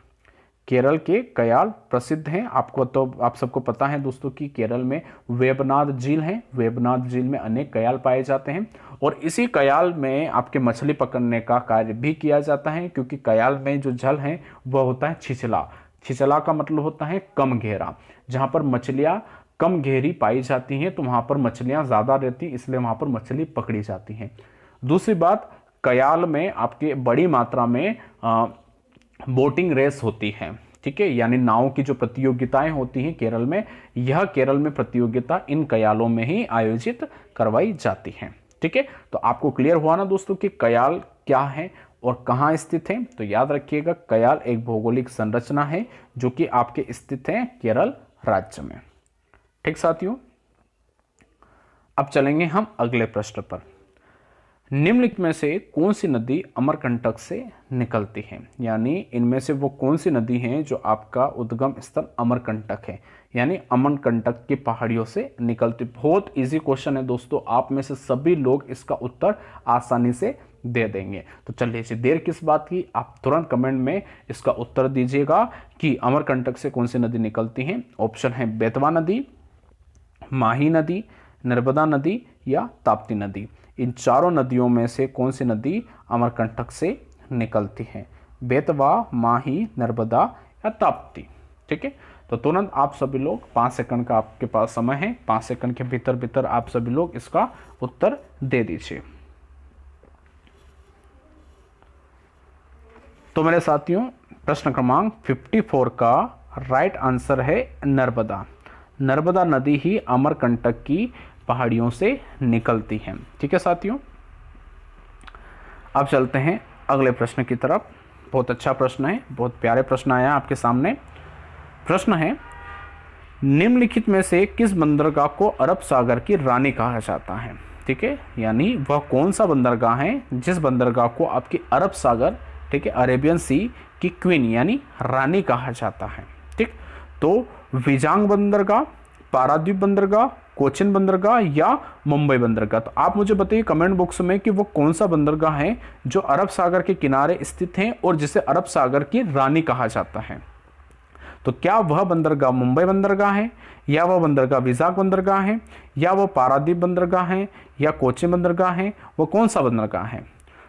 Speaker 1: केरल के कयाल प्रसिद्ध हैं। आप सबको पता है दोस्तों कि केरल में वेबनाड झील है। वेबनाड झील में अनेक कयाल पाए जाते हैं और इसी कयाल में आपके मछली पकड़ने का कार्य भी किया जाता है, क्योंकि कयाल में जो जल है वह होता है छिछला। छिछला का मतलब होता है कम गहरा। जहां पर मछलियां कम गहरी पाई जाती हैं तो वहां पर मछलियां ज्यादा रहती, इसलिए वहां पर मछली पकड़ी जाती हैं। दूसरी बात, कयाल में आपके बड़ी मात्रा में बोटिंग रेस होती है। ठीक है, यानी नाव की जो प्रतियोगिताएं होती हैं केरल में, यह केरल में प्रतियोगिता इन कयालों में ही आयोजित करवाई जाती हैं। ठीक है, तो आपको क्लियर हुआ ना दोस्तों कि कयाल क्या है और कहाँ स्थित है? तो याद रखिएगा, कयाल एक भौगोलिक संरचना है जो कि आपके स्थित है केरल राज्य में। ठीक साथियों, अब चलेंगे हम अगले प्रश्न पर। निम्नलिखित में से कौन सी नदी अमरकंटक से निकलती है? यानी इनमें से वो कौन सी नदी है जो आपका उद्गम स्थल अमरकंटक है, यानी अमरकंटक की पहाड़ियों से निकलती। बहुत इजी क्वेश्चन है दोस्तों, आप में से सभी लोग इसका उत्तर आसानी से दे देंगे। तो चलिए जी, देर किस बात की, आप तुरंत कमेंट में इसका उत्तर दीजिएगा कि अमरकंटक से कौन सी नदी निकलती है। ऑप्शन है बेतवा नदी, माही नदी, नर्मदा नदी या ताप्ती नदी। इन चारों नदियों में से कौन सी नदी अमरकंटक से निकलती है? बेतवा, माही, नर्मदा या ताप्ती। ठीक है, तो तुरंत आप सभी लोग 5 सेकंड का आपके पास समय है, 5 सेकंड के भीतर आप सभी लोग इसका उत्तर दे दीजिए। तो मेरे साथियों, प्रश्न क्रमांक 54 का राइट आंसर है नर्मदा। नर्मदा नदी ही अमरकंटक की पहाड़ियों से निकलती है। ठीक है साथियों, अब चलते हैं अगले प्रश्न की तरफ। बहुत अच्छा प्रश्न है, बहुत प्यारे प्रश्न आया आपके सामने। प्रश्न है, निम्नलिखित में से किस बंदरगाह को अरब सागर की रानी कहा जाता है? ठीक है, यानी वह कौन सा बंदरगाह है जिस बंदरगाह को आपकी अरब सागर, ठीक है, अरेबियन सी की क्वीन यानी रानी कहा जाता है। ठीक, तो विजांग बंदरगाह, पारादीप बंदरगाह, कोचिन बंदरगाह या मुंबई बंदरगाह। तो आप मुझे बताइए कमेंट बॉक्स में कि वो कौन सा बंदरगाह है जो अरब सागर के किनारे स्थित है और जिसे अरब सागर की रानी कहा जाता है। तो क्या वह बंदरगाह मुंबई बंदरगाह है, या वह बंदरगाह विशाख बंदरगाह है, या वह पारादीप बंदरगाह है, या कोच्चि बंदरगाह है, वो कौन सा बंदरगाह है।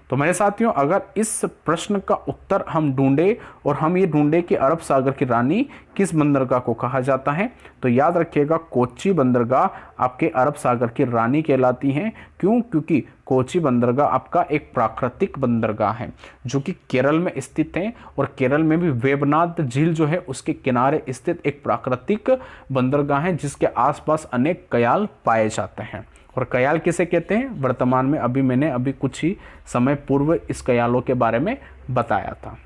Speaker 1: तो मेरे साथियों, अगर इस प्रश्न का उत्तर हम ढूंढे और हम ये ढूंढे कि अरब सागर की रानी किस बंदरगाह को कहा जाता है, तो याद रखिएगा कोच्चि बंदरगाह आपके अरब सागर की रानी कहलाती हैं। क्यों? क्योंकि कोच्चि बंदरगाह आपका एक प्राकृतिक बंदरगाह है जो कि केरल में स्थित है, और केरल में भी वेबनाथ झील जो है उसके किनारे स्थित एक प्राकृतिक बंदरगाह है जिसके आसपास अनेक कयाल पाए जाते हैं। और कयाल किसे कहते हैं? वर्तमान में मैंने कुछ ही समय पूर्व इस कयालों के बारे में बताया था।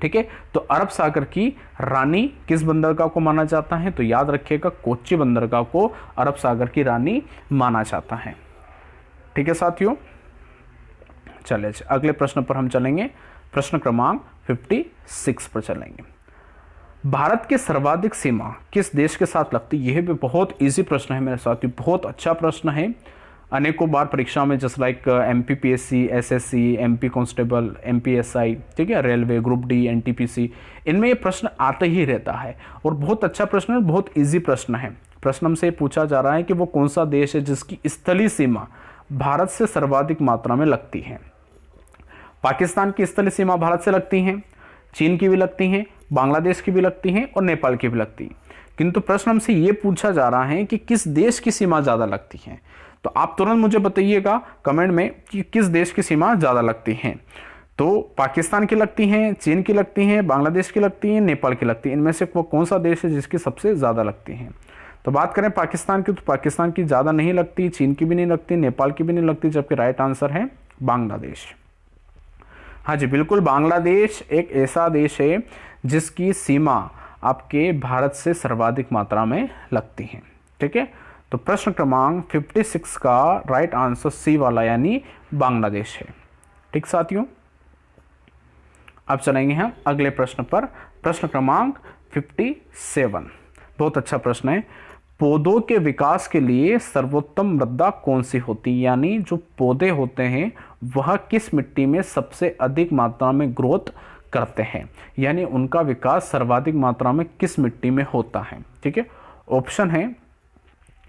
Speaker 1: ठीक है, तो अरब सागर की रानी किस बंदरगाह को माना जाता है? तो याद रखिएगा कोच्चि बंदरगाह को अरब सागर की रानी माना जाता है। ठीक है साथियों, चलिए अगले प्रश्न पर हम चलेंगे। प्रश्न क्रमांक 56 पर चलेंगे। भारत की सर्वाधिक सीमा किस देश के साथ लगती है? यह भी बहुत इजी प्रश्न है मेरे साथियों, बहुत अच्छा प्रश्न है। अनेकों बार परीक्षा में जैसे like MPPSC, SSC, MP constable, MPSI, ठीक है, रेलवे, ग्रुप डी, NTPC, इनमें ये प्रश्न आता ही रहता है और बहुत अच्छा प्रश्न है, बहुत इजी प्रश्न है। प्रश्न हमसे पूछा जा रहा है कि वो कौन सा देश है जिसकी स्थलीय सीमा भारत से सर्वाधिक मात्रा में लगती है। पाकिस्तान की स्थलीय सीमा भारत से लगती है, चीन की भी लगती हैं, बांग्लादेश की भी लगती हैं और नेपाल की भी लगती हैं। किंतु प्रश्न हमसे ये पूछा जा रहा है कि किस देश की सीमा ज़्यादा लगती है। तो आप तुरंत मुझे बताइएगा कमेंट में कि किस देश की सीमा ज़्यादा लगती हैं। तो पाकिस्तान की लगती हैं, चीन की लगती हैं, बांग्लादेश की लगती हैं, नेपाल की लगती हैं। इनमें से वो कौन सा देश है जिसकी सबसे ज़्यादा लगती हैं? तो बात करें पाकिस्तान की, तो पाकिस्तान की ज़्यादा नहीं लगती, चीन की भी नहीं लगती, नेपाल की भी नहीं लगती, जबकि राइट आंसर है बांग्लादेश। हाँ जी बिल्कुल, बांग्लादेश एक ऐसा देश है जिसकी सीमा आपके भारत से सर्वाधिक मात्रा में लगती है। ठीक है, तो प्रश्न क्रमांक 56 का राइट आंसर सी वाला यानी बांग्लादेश है। ठीक साथियों, अब चलेंगे हम अगले प्रश्न पर। प्रश्न क्रमांक 57 बहुत अच्छा प्रश्न है। पौधों के विकास के लिए सर्वोत्तम मृदा कौन सी होती है? यानी जो पौधे होते हैं वह किस मिट्टी में सबसे अधिक मात्रा में ग्रोथ करते हैं, यानी उनका विकास सर्वाधिक मात्रा में किस मिट्टी में होता है? ठीक है, ऑप्शन है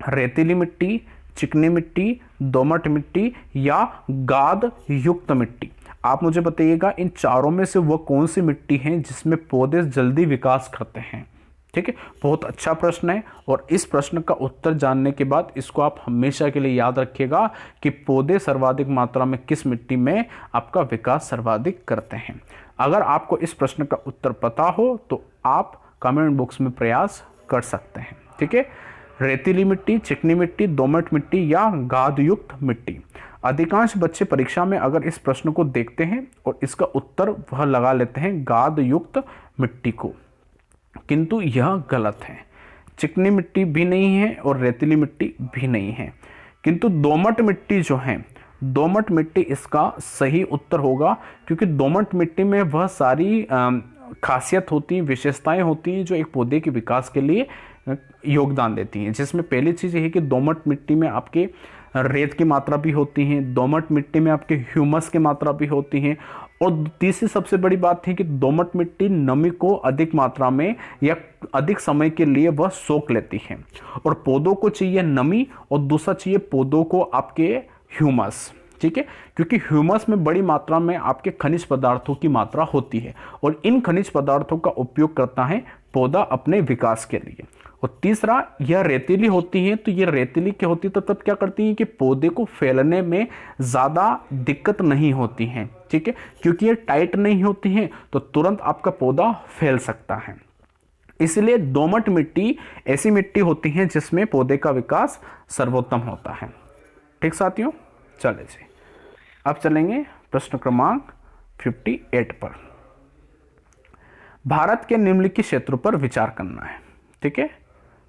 Speaker 1: रेतीली मिट्टी, चिकनी मिट्टी, दोमट मिट्टी या गाद युक्त मिट्टी। आप मुझे बताइएगा इन चारों में से वह कौन सी मिट्टी है जिसमें पौधे जल्दी विकास करते हैं। ठीक है, बहुत अच्छा प्रश्न है और इस प्रश्न का उत्तर जानने के बाद इसको आप हमेशा के लिए याद रखिएगा कि पौधे सर्वाधिक मात्रा में किस मिट्टी में आपका विकास सर्वाधिक करते हैं। अगर आपको इस प्रश्न का उत्तर पता हो तो आप कमेंट बॉक्स में प्रयास कर सकते हैं। ठीक है, रेतीली मिट्टी, चिकनी मिट्टी, दोमट मिट्टी या गाद युक्त मिट्टी। अधिकांश बच्चे परीक्षा में अगर इस प्रश्न को देखते हैं और इसका उत्तर वह लगा लेते हैं गाद युक्त मिट्टी को, किंतु यह गलत है। चिकनी मिट्टी भी नहीं है और रेतीली मिट्टी भी नहीं है, किंतु दोमट मिट्टी जो है, दोमट मिट्टी इसका सही उत्तर होगा, क्योंकि दोमट मिट्टी में वह सारी खासियत होती, विशेषताएं होती हैं जो एक पौधे के विकास के लिए योगदान देती हैं। जिसमें पहली चीज़ ये है कि दोमट मिट्टी में आपके रेत की मात्रा भी होती है, दोमट मिट्टी में आपके ह्यूमस की मात्रा भी होती है, और तीसरी सबसे बड़ी बात है कि दोमट मिट्टी नमी को अधिक मात्रा में या अधिक समय के लिए वह सोख लेती है। और पौधों को चाहिए नमी और दूसरा चाहिए पौधों को आपके ह्यूमस। ठीक है, क्योंकि ह्यूमस में बड़ी मात्रा में आपके खनिज पदार्थों की मात्रा होती है और इन खनिज पदार्थों का उपयोग करता है पौधा अपने विकास के लिए। और तीसरा, यह रेतीली होती है, तो ये रेतीली क्या होती है तो तब क्या करती है कि पौधे को फैलने में ज़्यादा दिक्कत नहीं होती है। ठीक है, क्योंकि ये टाइट नहीं होती है तो तुरंत आपका पौधा फैल सकता है। इसलिए दोमट मिट्टी ऐसी मिट्टी होती है जिसमें पौधे का विकास सर्वोत्तम होता है। ठीक साथियों, चले जी अब चलेंगे प्रश्न क्रमांक 58 पर। भारत के निम्नलिखित क्षेत्रों पर विचार करना है। ठीक है,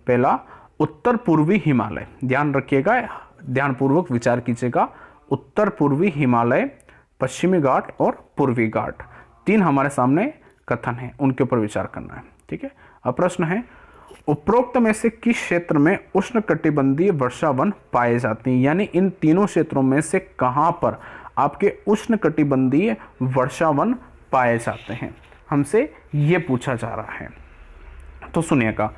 Speaker 1: पहला उत्तर पूर्वी हिमालय, ध्यान रखिएगा, ध्यानपूर्वक विचार कीजिएगा। उत्तर पूर्वी हिमालय, पश्चिमी घाट और पूर्वी घाट, तीन हमारे सामने कथन है, उनके ऊपर विचार करना है। ठीक है, अब प्रश्न है उपरोक्त में से किस क्षेत्र में उष्णकटिबंधीय वर्षावन पाए जाते हैं? यानी इन तीनों क्षेत्रों में से कहां पर आपके उष्णकटिबंधीय वर्षावन पाए जाते हैं, हमसे यह पूछा जा रहा है। तो सुनिएगा,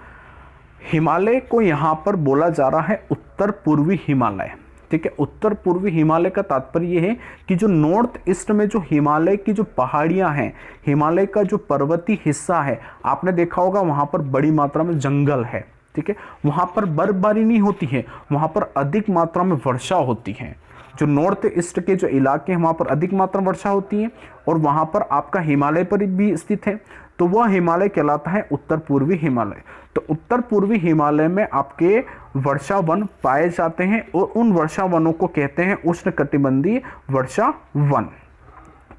Speaker 1: हिमालय को यहाँ पर बोला जा रहा है उत्तर पूर्वी हिमालय। ठीक है, उत्तर पूर्वी हिमालय का तात्पर्य यह है कि जो नॉर्थ ईस्ट में जो हिमालय की जो पहाड़ियां हैं, हिमालय का जो पर्वतीय हिस्सा है, आपने देखा होगा वहां पर बड़ी मात्रा में जंगल है। ठीक है, वहां पर बर्फबारी नहीं होती है, वहां पर अधिक मात्रा में वर्षा होती है। जो नॉर्थ ईस्ट के जो इलाके हैं वहां पर अधिक मात्रा में वर्षा होती है, और वहां पर आपका हिमालय पर भी स्थित है, तो वह हिमालय कहलाता है उत्तर पूर्वी हिमालय। तो उत्तर पूर्वी हिमालय में आपके वर्षा वन पाए जाते हैं, और उन वर्षा वनों को कहते हैं उष्णकटिबंधीय वर्षा वन।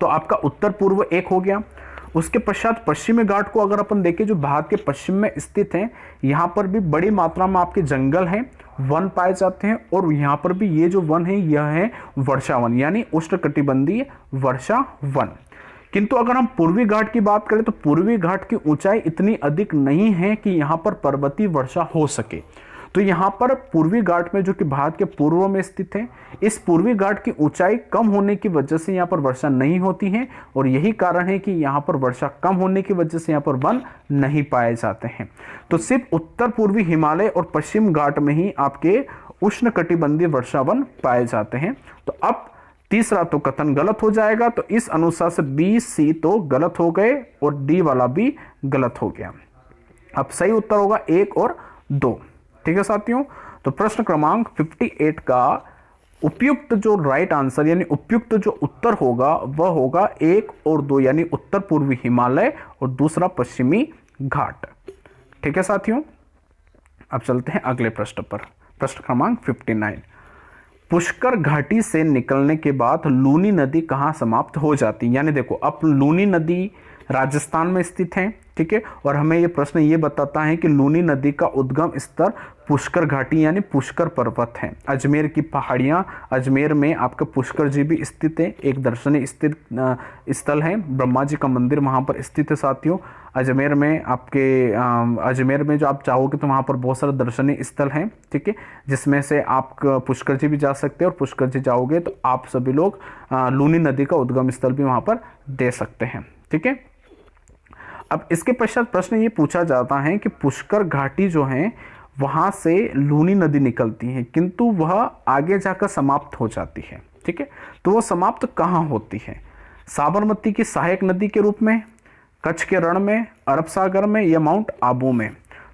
Speaker 1: तो आपका उत्तर पूर्व एक हो गया। उसके पश्चात पश्चिमी घाट को अगर अपन देखें, जो भारत के पश्चिम में स्थित है, यहाँ पर भी बड़ी मात्रा में आपके जंगल हैं, वन पाए जाते हैं, और यहाँ पर भी ये जो वन है यह है वर्षा वन, यानी उष्णकटिबंधीय वर्षा वन। किंतु अगर हम पूर्वी घाट की बात करें तो पूर्वी घाट की ऊंचाई इतनी अधिक नहीं है कि यहाँ पर पर्वतीय वर्षा हो सके। तो यहाँ पर पूर्वी घाट में, जो कि भारत के पूर्व में स्थित है, इस पूर्वी घाट की ऊंचाई कम होने की वजह से यहाँ पर वर्षा नहीं होती है, और यही कारण है कि यहाँ पर वर्षा कम होने की वजह से यहाँ पर वन नहीं पाए जाते हैं। तो सिर्फ उत्तर पूर्वी हिमालय और पश्चिम घाट में ही आपके उष्णकटिबंधीय वर्षा वन पाए जाते हैं। तो अब तीसरा तो कथन गलत हो जाएगा, तो इस अनुसार से बी सी तो गलत हो गए, और डी वाला भी गलत हो गया। अब सही उत्तर होगा 1 और 2। ठीक है साथियों, तो प्रश्न क्रमांक 58 का उपयुक्त जो राइट आंसर यानी उपयुक्त जो उत्तर होगा वह होगा 1 और 2, यानी उत्तर पूर्वी हिमालय और दूसरा पश्चिमी घाट। ठीक है साथियों, अब चलते हैं अगले प्रश्न पर। प्रश्न क्रमांक 59, पुष्कर घाटी से निकलने के बाद लूनी नदी कहाँ समाप्त हो जाती है? यानी देखो, अब लूनी नदी राजस्थान में स्थित है। ठीक है, और हमें ये प्रश्न ये बताता है कि लूनी नदी का उद्गम स्तर पुष्कर घाटी यानी पुष्कर पर्वत है। अजमेर की पहाड़ियाँ, अजमेर में आपका पुष्कर जी भी स्थित है, एक दर्शनीय स्थित स्थल है, ब्रह्मा जी का मंदिर वहाँ पर स्थित है साथियों। अजमेर में आपके अजमेर में जो आप चाहोगे तो वहाँ पर बहुत सारे दर्शनीय स्थल हैं। ठीक है, जिसमें से आप पुष्कर जी भी जा सकते हैं, और पुष्कर जी जाओगे तो आप सभी लोग लूनी नदी का उद्गम स्थल भी वहाँ पर दे सकते हैं। ठीक है, अब इसके पश्चात प्रश्न ये पूछा जाता है कि पुष्कर घाटी जो है वहाँ से लूनी नदी निकलती है, किंतु वह आगे जाकर समाप्त हो जाती है। ठीक है, तो वह समाप्त कहाँ होती है? साबरमती की सहायक नदी के रूप में, कच्छ के रण में, अरब सागर में, या माउंट आबू में?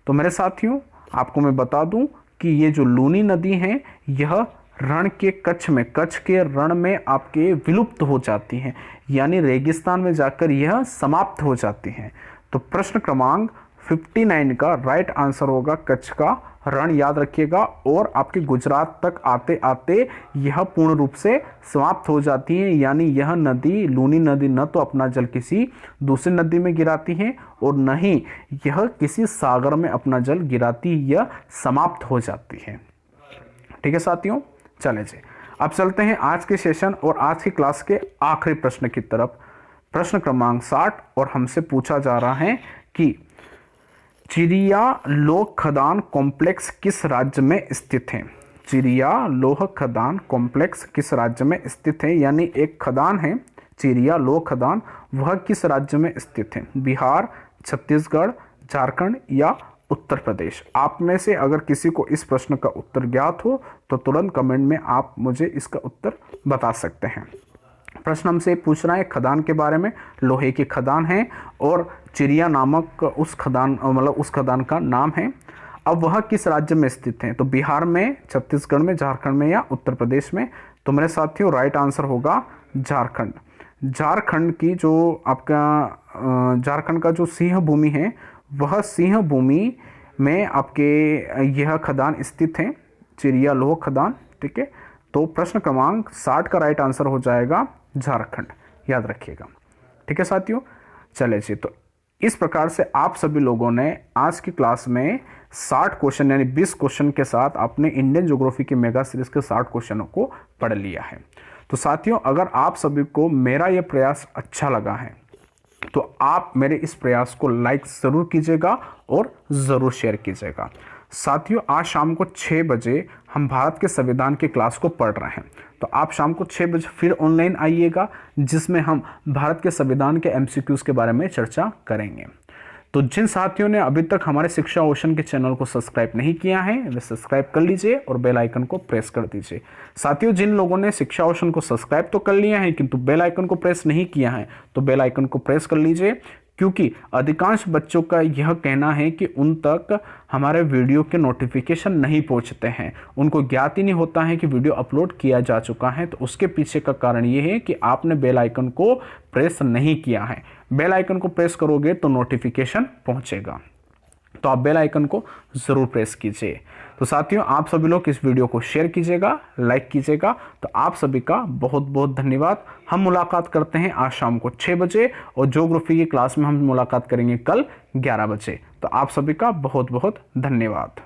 Speaker 1: तो मेरे साथियों, आपको मैं बता दूं कि ये जो लूनी नदी है यह रण के कच्छ में, कच्छ के रण में आपके विलुप्त हो जाती हैं, यानी रेगिस्तान में जाकर यह समाप्त हो जाती हैं। तो प्रश्न क्रमांक 59 का राइट आंसर होगा कच्छ का रण, याद रखिएगा। और आपके गुजरात तक आते आते यह पूर्ण रूप से समाप्त हो जाती है, यानी यह नदी, लूनी नदी, न तो अपना जल किसी दूसरी नदी में गिराती है और न ही यह किसी सागर में अपना जल गिराती, यह समाप्त हो जाती है। ठीक है साथियों, चले जी, अब चलते हैं आज के सेशन और आज की क्लास के आखिरी प्रश्न की तरफ। प्रश्न क्रमांक 60, और हमसे पूछा जा रहा है कि चिरिया लोह खदान कॉम्प्लेक्स किस राज्य में स्थित है? चिरिया लोह खदान कॉम्प्लेक्स किस राज्य में स्थित है? यानी एक खदान है चिरिया लोह खदान, वह किस राज्य में स्थित है? बिहार, छत्तीसगढ़, झारखंड या उत्तर प्रदेश? आप में से अगर किसी को इस प्रश्न का उत्तर ज्ञात हो तो तुरंत कमेंट में आप मुझे इसका उत्तर बता सकते हैं। प्रश्न हमसे पूछ रहा है खदान के बारे में, लोहे की खदान है और चिरिया नामक उस खदान, मतलब उस खदान का नाम है। अब वह किस राज्य में स्थित है? तो बिहार में, छत्तीसगढ़ में, झारखंड में या उत्तर प्रदेश में? तो मेरे साथियों राइट आंसर होगा झारखंड। झारखंड की जो आपका झारखंड का जो सिंह भूमि है, वह सिंह भूमि में आपके यह खदान स्थित है, चिरिया लोह खदान। ठीक है, तो प्रश्न क्रमांक 60 का राइट आंसर हो जाएगा झारखंड, याद रखिएगा। ठीक है साथियों, चले जी, तो इस प्रकार से आप सभी लोगों ने आज की क्लास में 60 क्वेश्चन यानी 20 क्वेश्चन के साथ अपने इंडियन ज्योग्राफी की मेगा सीरीज के 60 क्वेश्चनों को पढ़ लिया है। तो साथियों, अगर आप सभी को मेरा यह प्रयास अच्छा लगा है तो आप मेरे इस प्रयास को लाइक ज़रूर कीजिएगा और ज़रूर शेयर कीजिएगा। साथियों, आज शाम को 6 बजे हम भारत के संविधान की क्लास को पढ़ रहे हैं, तो आप शाम को 6 बजे फिर ऑनलाइन आइएगा, जिसमें हम भारत के संविधान के MCQs के बारे में चर्चा करेंगे। तो जिन साथियों ने अभी तक हमारे शिक्षा ओशन के चैनल को सब्सक्राइब नहीं किया है वे सब्सक्राइब कर लीजिए और बेल आइकन को प्रेस कर दीजिए। साथियों, जिन लोगों ने शिक्षा ओशन को सब्सक्राइब तो कर लिया है किंतु बेल आइकन को प्रेस नहीं किया है तो बेल आइकन को प्रेस कर लीजिए, क्योंकि अधिकांश बच्चों का यह कहना है कि उन तक हमारे वीडियो के नोटिफिकेशन नहीं पहुंचते हैं, उनको ज्ञात ही नहीं होता है कि वीडियो अपलोड किया जा चुका है। तो उसके पीछे का कारण ये है कि आपने बेल आइकन को प्रेस नहीं किया है। बेल आइकन को प्रेस करोगे तो नोटिफिकेशन पहुंचेगा, तो आप बेल आइकन को जरूर प्रेस कीजिए। तो साथियों, आप सभी लोग इस वीडियो को शेयर कीजिएगा, लाइक कीजिएगा। तो आप सभी का बहुत बहुत धन्यवाद। हम मुलाकात करते हैं आज शाम को 6 बजे और ज्योग्राफी की क्लास में हम मुलाकात करेंगे कल 11 बजे। तो आप सभी का बहुत बहुत धन्यवाद।